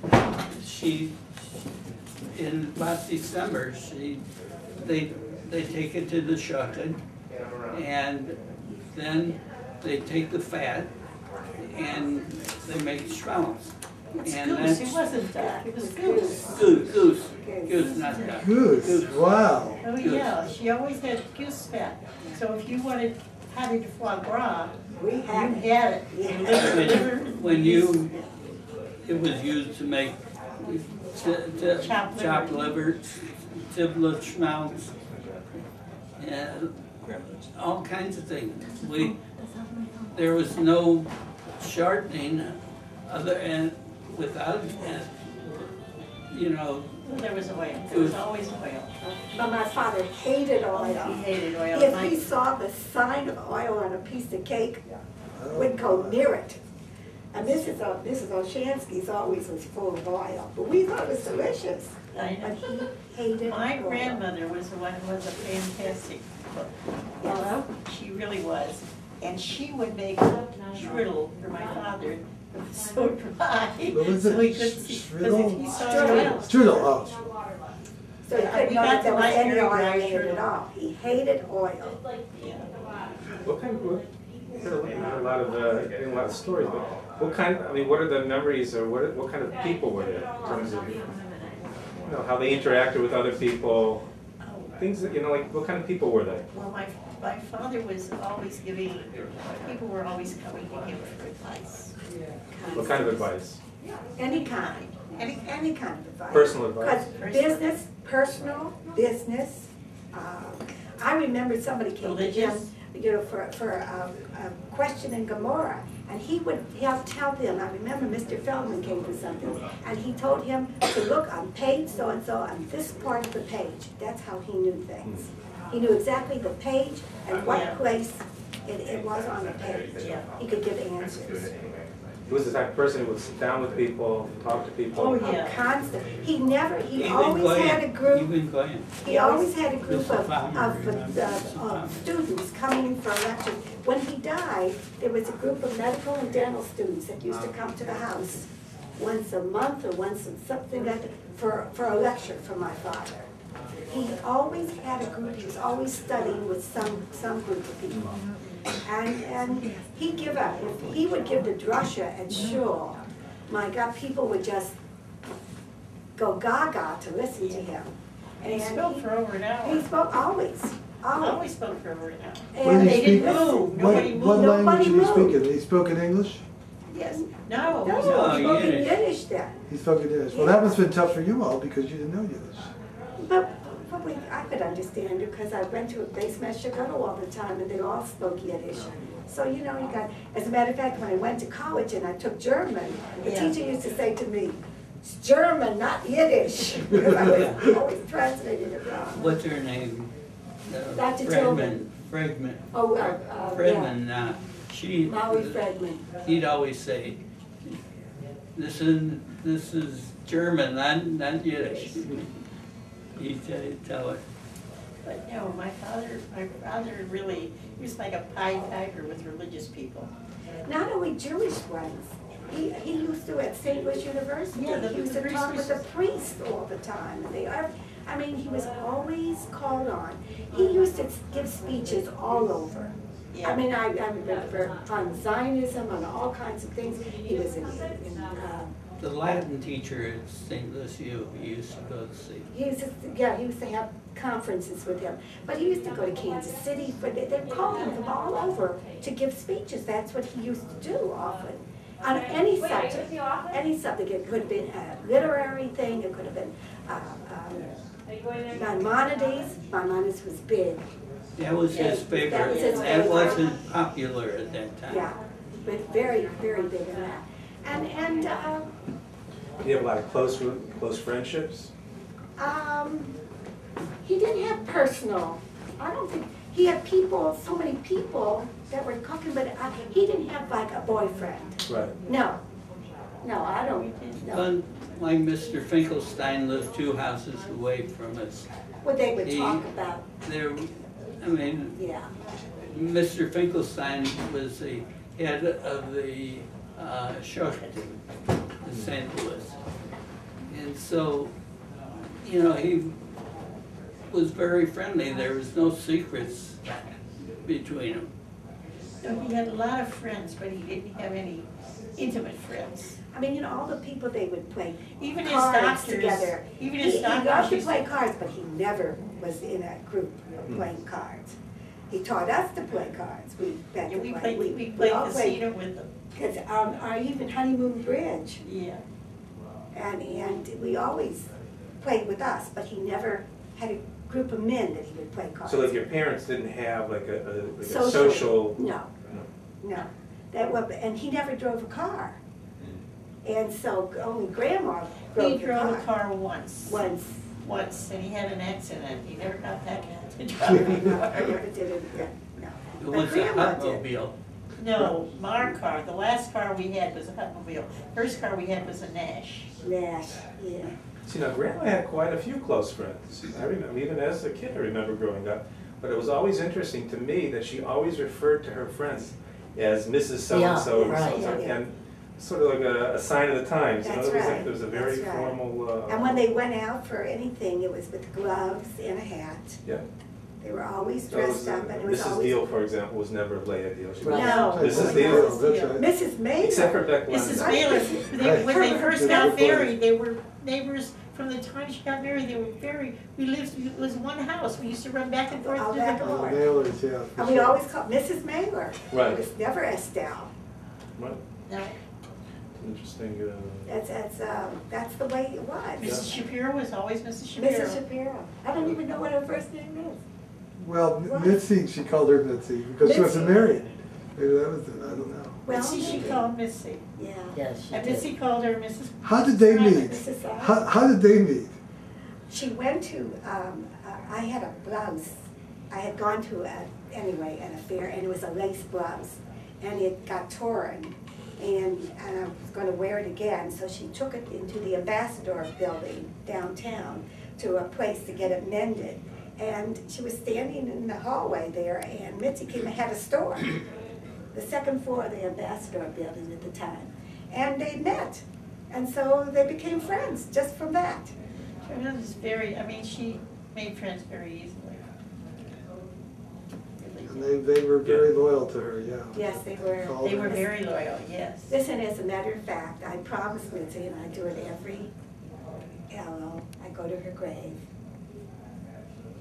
she, in about December, they take it to the shocking, and then they take the fat, and they make schmaltz. It's And goose, that's it wasn't duck, it was goose. goose, not duck. Goose, wow. Oh, yeah, she always had goose fat. So if you wanted patty de foie gras, We you had it. had it. Liver, When it was used to make chopped liver, tiblet schmaltz, and all kinds of things. There was no shortening without, There was oil, there was always oil. But my father hated He oil. hated oil. If he saw the sign of oil on a piece of cake, wouldn't go near it. And Mrs. Olshansky's always was full of oil, but we thought it was delicious. I But know. he hated My oil. grandmother was a fantastic cook. Yes. She really was. And she would make strudel for my father. It was so dry. What was So it? he couldn't see, because Strudel? if he saw oil. Strudel, oh. So he Yeah, couldn't we know got that there the was light any very oil dry in it strudel. at all. He hated oil. What kind of, a lot of stories, but what kind, I mean, what are the memories, or what kind of people were there in terms of, how they interacted with other people, things that, like, what kind of people were they? Well, my father was always giving, people were always coming to him for advice. What kind of advice? Any kind, any kind of advice. Personal advice? Because business, personal, business. I remember somebody came to him, for a question in Gomorrah, and he'll tell them, I remember Mr. Feldman came for something, and he told him to look on page so-and-so on this part of the page. That's how he knew things. He knew exactly the page and what place it was on the page. He could give answers. He was the type of person who would sit down with people, talk to people. Oh, yeah. Constant. He always had a group. He always had a group of students coming in for lectures. When he died, there was a group of medical and dental students that used to come to the house once a month or once in something like that for a lecture from my father. He always had a group. He was always studying with some group of people. And he'd give up. If he would give the drasha at shul, my God, people would just go gaga to listen to him. And he spoke for over an hour. He spoke always. Always spoke for over an hour. What And did he they didn't speak? move. Nobody What moved. language did he Nobody speak moved. in? He spoke in English? Yes. No. No, No, he spoke in Yiddish. Yiddish then. He spoke in Yiddish. Well, that must have been tough for you all because you didn't know Yiddish. But I could understand because I went to a base Shagano all the time and they all spoke Yiddish. So, you got, as a matter of fact, when I went to college and I took German, the teacher used to say to me, it's German, not Yiddish. Because I was always translating it wrong. What's her name? Dr. Fredman. Oh, Fredman, Maui Fredman. he'd always say, this is German, not Yiddish. He'd tell her. But no, my father really, he was like a Pied Piper with religious people. Not only Jewish ones. He used to at St. Louis University. Yeah, He used to talk with the priests all the time. He was always called on. He used to give speeches all over. Yeah. I remember on Zionism, on all kinds of things. He was in The Latin teacher at St. Louis U, he used to go to see. he used to have conferences with him. But he used to go to Kansas City, but they called him from all over to give speeches. That's what he used to do often. On any subject. Any subject. It could have been a literary thing, it could have been Maimonides. Maimonides was big. That was his favorite. That was his That favorite. wasn't popular at that time. Yeah, but very, very big in that. And Do you have a lot of close friendships? He didn't have personal, I don't think, he had people, so many people that were cooking, but he didn't have like a boyfriend. Right. No, I don't, no. Like Mr. Finkelstein lived 2 houses away from us. What they would talk about, I mean, yeah. Mr. Finkelstein was the head of the Shoshone in St. Louis. And so, you know, he was very friendly. There was no secrets between them. No, he had a lot of friends, but he didn't have any intimate friends. I mean, you know, all the people they would play Even his cards doctors, together. even his He loved doctors to used play cards, but he never was in a group playing cards. He taught us to play cards. We played all casino with them. Because our even Honeymoon Bridge, Yeah. and we always played with us, but he never had a group of men that he would play cards. So like your parents didn't have like a Social- social? No. That was, and he never drove a car. And so only Grandma He drove the drove a car. car once, and he had an accident. He never got back to driving a I car. never did it, yeah, no. It But was a Grandma did. Hotmobile. No, our car, the last car we had was a Hotmobile. First car we had was a Nash. Nash, yeah. See, now Grandma had quite a few close friends. I remember, even as a kid, I remember growing up. But it was always interesting to me that she always referred to her friends as Mrs. So-and-so. Yeah, right. And sort of like a sign of the times. You know, That's right. There was a very That's right. formal. And when they went out for anything, it was with gloves and a hat. Yeah. They were always So it dressed was, up, and it was Mrs. always. Deal, for example, was never Leah Deal. She was Right. No. Mrs. Deal. That's right. Mrs. Mailer. Except for Beck Mrs. London. Mailer, Right. when they first got Never married, they were neighbors. From the time she got married, they were we lived, it was one house. We used to run back and forth Oh, to back the and door. Mailers, yeah. for And we sure. always called Mrs. Mailer. Right. It was never Estelle. Right. No, Interesting. That's the way it was. Mrs. Shapiro was always Mrs. Shapiro. Mrs. Shapiro. I don't even know what her first name is. Well, What? Mitzi, she called her Mitzi because she wasn't Mitzi. married. Maybe that was it, I don't know. Well, Missy, she called Missy. Yeah. Yes, she And did. Missy called her Mrs. How did they Simon. meet? Mrs. Simon. How did they meet? She went to, I had a blouse. I had gone to, an affair, and it was a lace blouse. And it got torn, and I was gonna wear it again. So she took it into the Ambassador building downtown to a place to get it mended. And she was standing in the hallway there, and Mitzi came and had a store. The second floor of the Ambassador building at the time. And they met. And so they became friends just from that. Joanna was she made friends very easily. And they were very loyal to her, yeah. Yes, they were. Called They her. were very loyal, yes. Listen, as a matter of fact, I promised Mitzi, and I do it every, I go to her grave.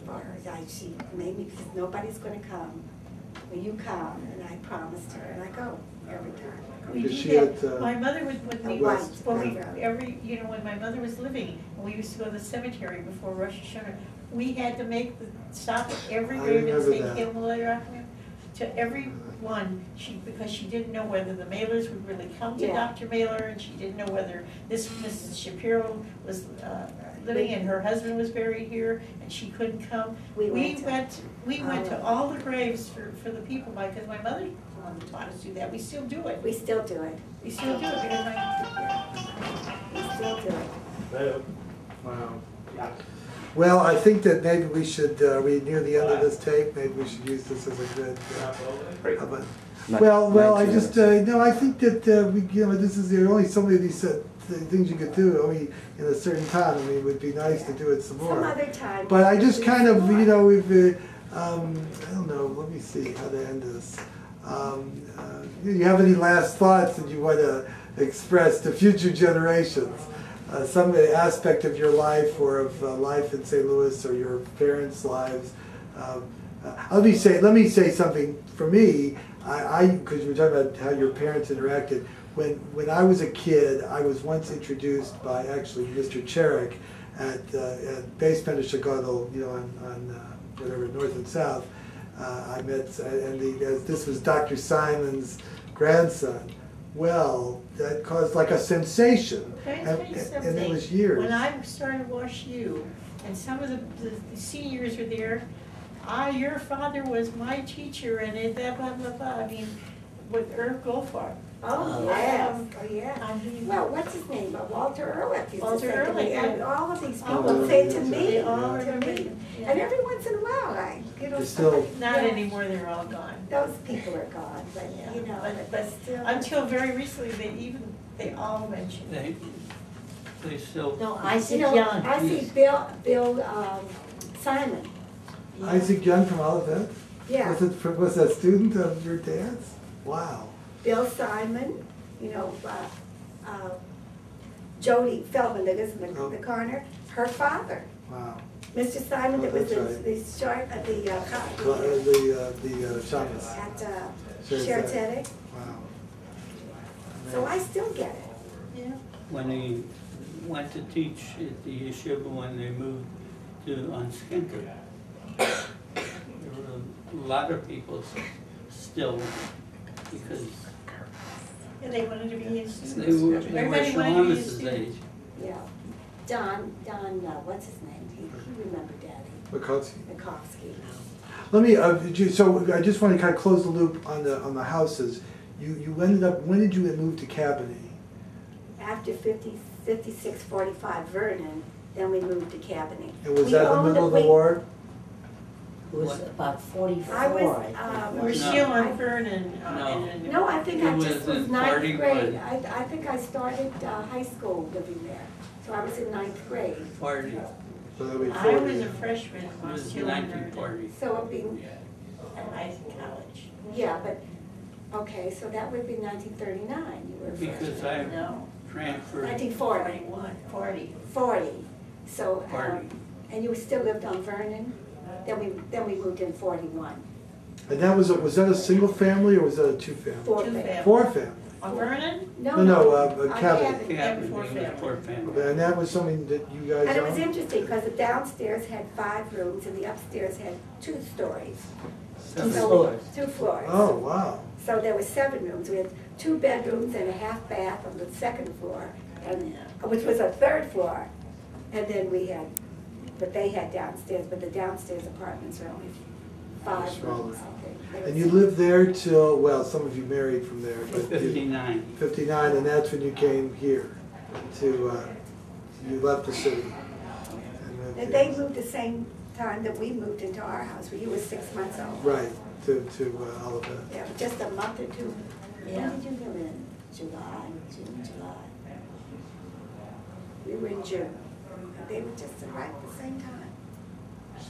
For her, she made me, because nobody's gonna come. Will you come? And I promised her, and I go every time. We Is did she that. at, My mother would, when West we, End? when my mother was living, and we used to go to the cemetery before Rosh Hashanah, we had to stop at every I grave and remember say, that. Hail Malay to every one, because she didn't know whether the Mailers would really come to Yeah. Dr. Mailer, and she didn't know whether this Mrs. Shapiro was living and her husband was buried here, and she couldn't come. We went to all the graves for the people, because my mother was the one who taught us to do that. We still do it. We still do it. We still do it because We still do it. Wow. Well, I think that maybe we should, we near the end of this tape, maybe we should use this as a good, how about- well, I just, no, I think that, this is, there are only so many of these things you could do, only in a certain time. I mean, it would be nice to do it some more. Some other time. But I just kind of, we've, I don't know, let me see how to end this. You have any last thoughts that you want to express to future generations? Some aspect of your life or of life in St. Louis or your parents' lives. Let me say something for me. Because you were talking about how your parents interacted. When I was a kid, I was once introduced by actually Mr. Cherrick at Base Pender Chicago, on whatever, North and South. I met, as this was Dr. Simon's grandson, well, that caused like a sensation. Can I tell you something? And it was years. When I started Wash U, and some of the seniors were there, your father was my teacher, and it, blah, blah, blah, blah, I mean, with Irv Goldfarb. Oh, yes, oh, yeah. Well, what's his name? Walter Ehrlich used to Walter say to me, Ehrlich, and yeah. all of these All people of say them. to me, They all to remember me. it, yeah. And every once in a while, They still- Not yeah, anymore, they're all gone. those people are gone, but, Yeah, you know, but still. until very recently, they all mentioned it. They still. No, You Isaac know, Young. I see Bill Simon, Isaac Young from Olivet? yeah. Was that student of your dad's? Wow. Bill Simon, you know, Jody Feldman that lives in Oh. the corner, her father. Wow. Mr. Simon, Oh, that was that's right. the short, The Shabbos. at Shared Sheraton. Wow. So I still get it. Yeah. When he went to teach at the yeshiva when they moved to on Skinker, there were a lot of people still, because And they wanted to be his they students. were Everybody wanted to be his Shalamis' students. age. Yeah. Don, what's his name? He remembered Daddy. Bukowski. Mikowski. Let me, so I just want to kind of close the loop on the houses. You ended up, when did you move to Cabot? After 5645 Vernon, then we moved to Cabanne. And was We that in the owned middle it- of the we- war? It was about 44, I was, I think. We were No. still on Vernon. No. No, I think It I was just was in ninth 41. grade. I think I started high school living there. So I was in ninth grade. Party, So that'd be I 40. was a freshman it when I was was still on Vernon 1940. So it'd be, at Isaac College. yeah, but, okay, so that would be 1939. You were a Because freshman. I No, transferred, 1940. 40. 40. So, 40. and you still lived on Vernon? Then we moved in 41. And that was that a single family or was that a two family? Four Two family. family. Four family. On Vernon? No, Cabot. Cabot. Cabot, Four it was family. four family. Okay, and that was something that you guys And it was owned? interesting because the downstairs had 5 rooms and the upstairs had 2 stories. Seven So, floors. 2 floors. Oh, wow. So there were 7 rooms. We had 2 bedrooms and a half bath on the 2nd floor, and, which was a 3rd floor. And then we had, but they had downstairs, but the downstairs apartments were only 5 Smaller. rooms, I think. They And were you lived there till, well, some of you married from there, but you- 59. 59, and that's when you came here to, you left the city. moved And here. they moved the same time that we moved into our house, where you were 6 months old. Right, to Olivet. Yeah, just a month or 2. Yeah. When did you come in? July. We were in June. They were just right at the same time.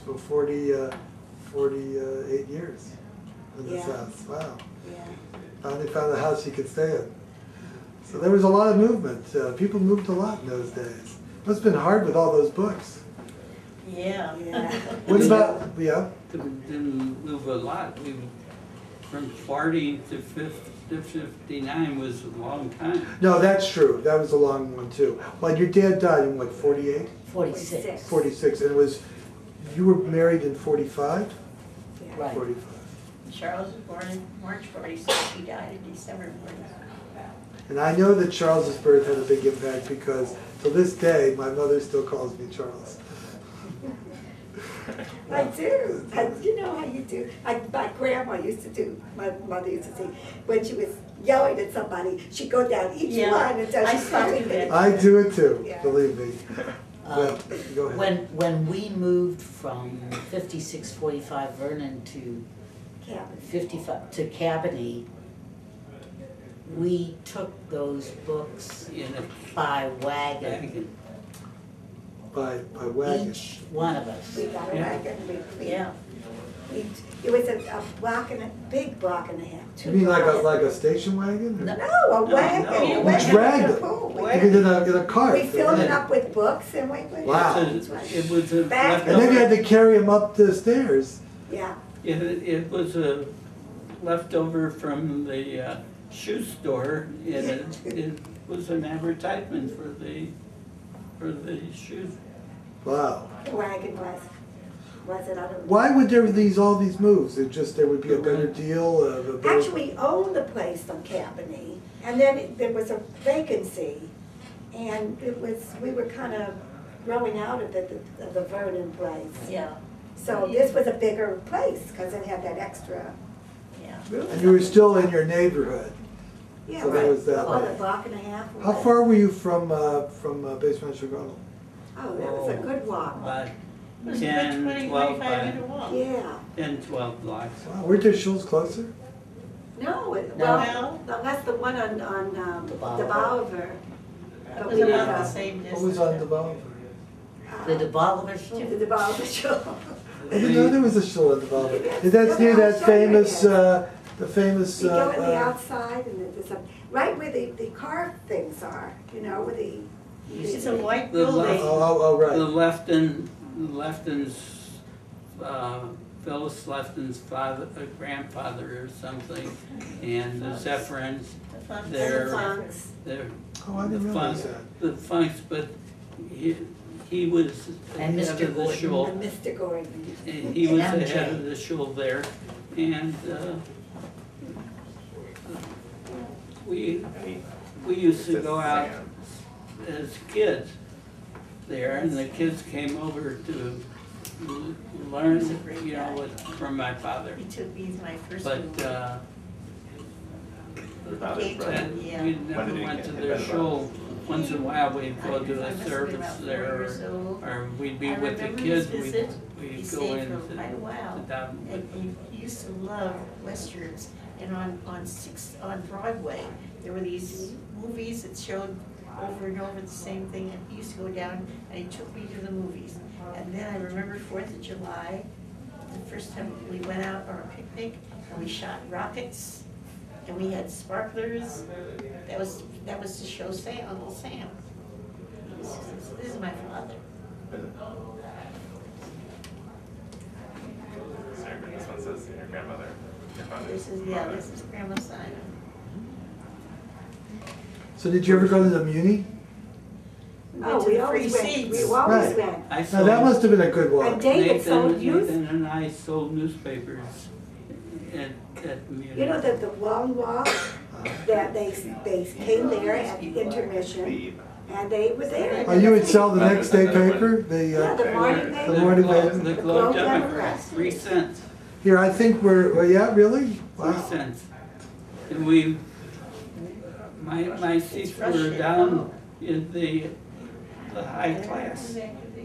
So 48 years in this Yeah. house, wow. Yeah. Finally found a house you could stay in. So there was a lot of movement. People moved a lot in those days. Must've been hard with all those books. Yeah. Yeah. What about, yeah? Didn't move a lot. We, from 40 to 59 was a long time. No, that's true. That was a long one too. Well, your dad died in what, 48? 46. 46, and it was, you were married in 45? Yeah. Right. 45. Charles was born in March 46, he died in December 46. And I know that Charles's birth had a big impact because to this day, my mother still calls me Charles. I do. You know how you do. My grandma used to do, my mother used to say, when she was yelling at somebody, she'd go down each Yeah, line until I she still finally do did it. that. I do it too, Yeah. believe me. Well, go ahead. When we moved from 5645 Vernon to Cabin. 55 to Cabanne, we took those books In a by wagon, wagon. By wagon. each one of us. We got a Yeah. wagon. Yeah. It was a block and a big block and a half. You mean like a station wagon? or- No. No, a wagon. no. A You wagon dragged with a it. pool. You did in a cart. We filled it yeah. up with books and we would. Wow. It was a Back- And then you had to carry them up the stairs. Yeah. It was a leftover from the shoe store, and it was an advertisement for the shoes. Wow. The wagon was. Was it? I don't know. Why would there be all these moves? It just, there would be a better deal of a better. Actually owned the place on Campany, and then there was a vacancy, and we were kind of growing out of the Vernon place. Yeah, So this was a bigger place, because it had that extra yeah. room. And you were still in your neighborhood. Yeah, so that right. was that About way. a block and a half away. How far were you from Basement Chicago? Oh, that was a good walk. About It was a 10, 20, 12, 25-minute walk. Yeah. 10, 12 blocks. Wow, weren't there schools closer? No, No. unless the one on The the Bolivar. Bolivar. It But was we about were, the same distance. What was on the Bolivar? The DeBoliver show. To the Bolivar show. I didn't know there was a show on the Bolivar. That's near that famous, the famous. You go in the outside and there's a, right where the car things are, you know, where the. It's a white The left- building. Oh, right. Lefton's, Phyllis Lefton's father, grandfather or something, and the Zephyrins, they're, Funks. they're, Oh, I didn't the realize Funks, that. the Funks, but he was And head Mr. of the Gordon. shul. And Mr. Gordon. And he was the MJ. head of the shul there, and, we used to go out as kids there, and the kids came over to learn, you know, from my father. He took me to my first But, school. and Yeah. we never went to their shul. Once in a while, we'd go to a service there, or we'd be I with the remember kids, his visit. He we'd go stayed in for quite a while. to down. And he used to love westerns, and on Broadway, there were these movies that showed over and over the same thing, and he used to go down, and he took me to the movies. And then I remember 4th of July, the first time we went out on a picnic, and we shot rockets, and we had sparklers. That was to show Uncle Sam. This is my father. This one says your grandmother, your father. This is Grandma Simon. So did you ever go to the Muni? Oh, we always went, we always Right. went. I Now, sold, that must have been a good walk. And David sold Nathan and I sold newspapers at the You know that the long walk, that they came there at intermission, and they were there. Oh, you would sell the next day paper? Yeah, the morning paper. The morning paper? The Globe Globe Democrat. Democrat, 3 cents, Here, I think well, yeah, really? 3 Wow. cents. And my seats were Russian. down in the high class.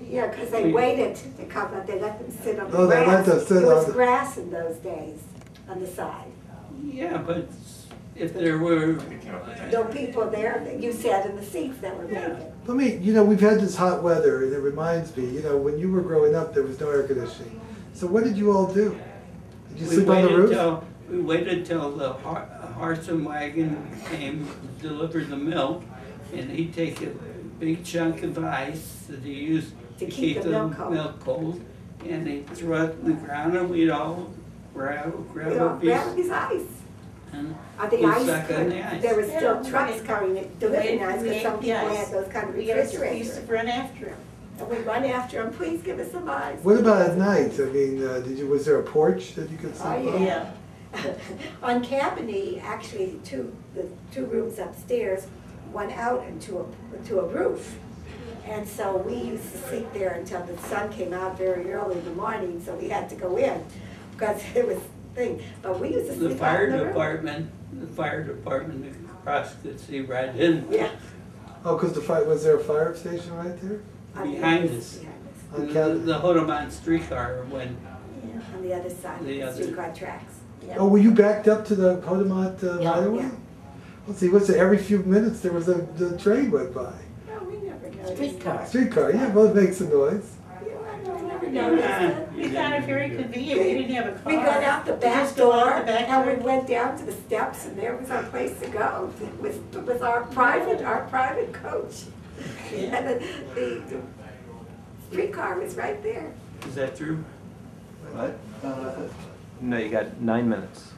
Yeah, because they waited to come, but they let them sit on the Oh, they let grass. them sit There was on the- grass in those days on the side. Yeah, but if there were, No people there, you sat in the seats that were Yeah. vacant. Let me, you know, we've had this hot weather, and it reminds me, you know, when you were growing up, there was no air conditioning. So what did you all do? Did you sleep on the roof? We waited till the horse and wagon came, delivered the milk, and he'd take a big chunk of ice that he used to keep the milk cold, and he'd throw it in the ground, and we'd all grab a piece. Grab his ice. And The we'd ice, suck on the ice. there were still Yeah, trucks right. carrying it, delivering ice, because some people Yes. had those kind of We used refrigerators. to run after him. And we'd run after them, please give us some ice. What about at night? I mean, was there a porch that you could sleep Oh, on? Yeah. On Campany, actually, the two rooms upstairs went out into a roof. And so we used to sleep there until the sun came out very early in the morning, so we had to go in, because it was thing. But we used to The sleep out fire in the roof. department across could see right in. Yeah. Oh, because was there a fire station right there? Behind us. On The Campany? Hodemont streetcar when, On the other side of The the other- streetcar tracks. Yeah. Oh, were you backed up to the Hodemont Yeah. right away? Yeah. Let's see, what's it, every few minutes there was the train went by. No, we never noticed. Streetcar. Streetcar, yeah, well, it makes a noise. Yeah, we never Yeah. noticed it. We found it very convenient, we didn't have a car. We got out the We back just go door, out the back and we door. went down to the steps, and there was our place to go, with our private coach. And the streetcar was right there. is that true? What? No, you got 9 minutes.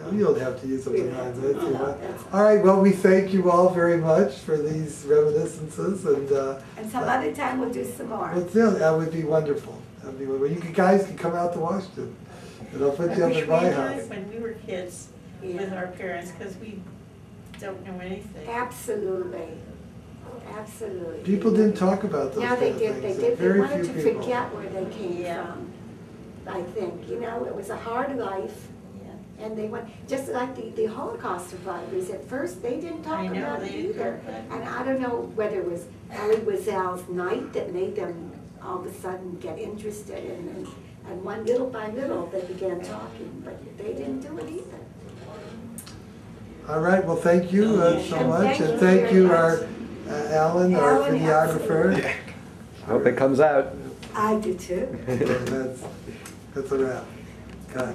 Well, you don't have to use them sometimes, if you want. All right, well, we thank you all very much for these reminiscences, and some other time we'll do some more. well, yeah, that would be wonderful. That'd be wonderful. You guys can come out to Washington, and I'll put you up at my house. When we were kids with our parents, because we don't know anything. Absolutely. Absolutely. People didn't talk about those Yeah, kind they of did, things. they There were did, they very wanted few to people. forget where they came Yeah. from, I think, you know, it was a hard life, Yeah. and they went, just like the Holocaust survivors, at first, they didn't talk I know, about it they didn't either. talk about it. And I don't know whether it was Elie Wiesel's night that made them all of a sudden get interested, and one little by little, they began talking, but they didn't do it either. All right, well, thank you so And much, thank and you thank very you, much. our Alan, our Alan, videographer. I hope it comes out. I do too. That's a wrap. Cut.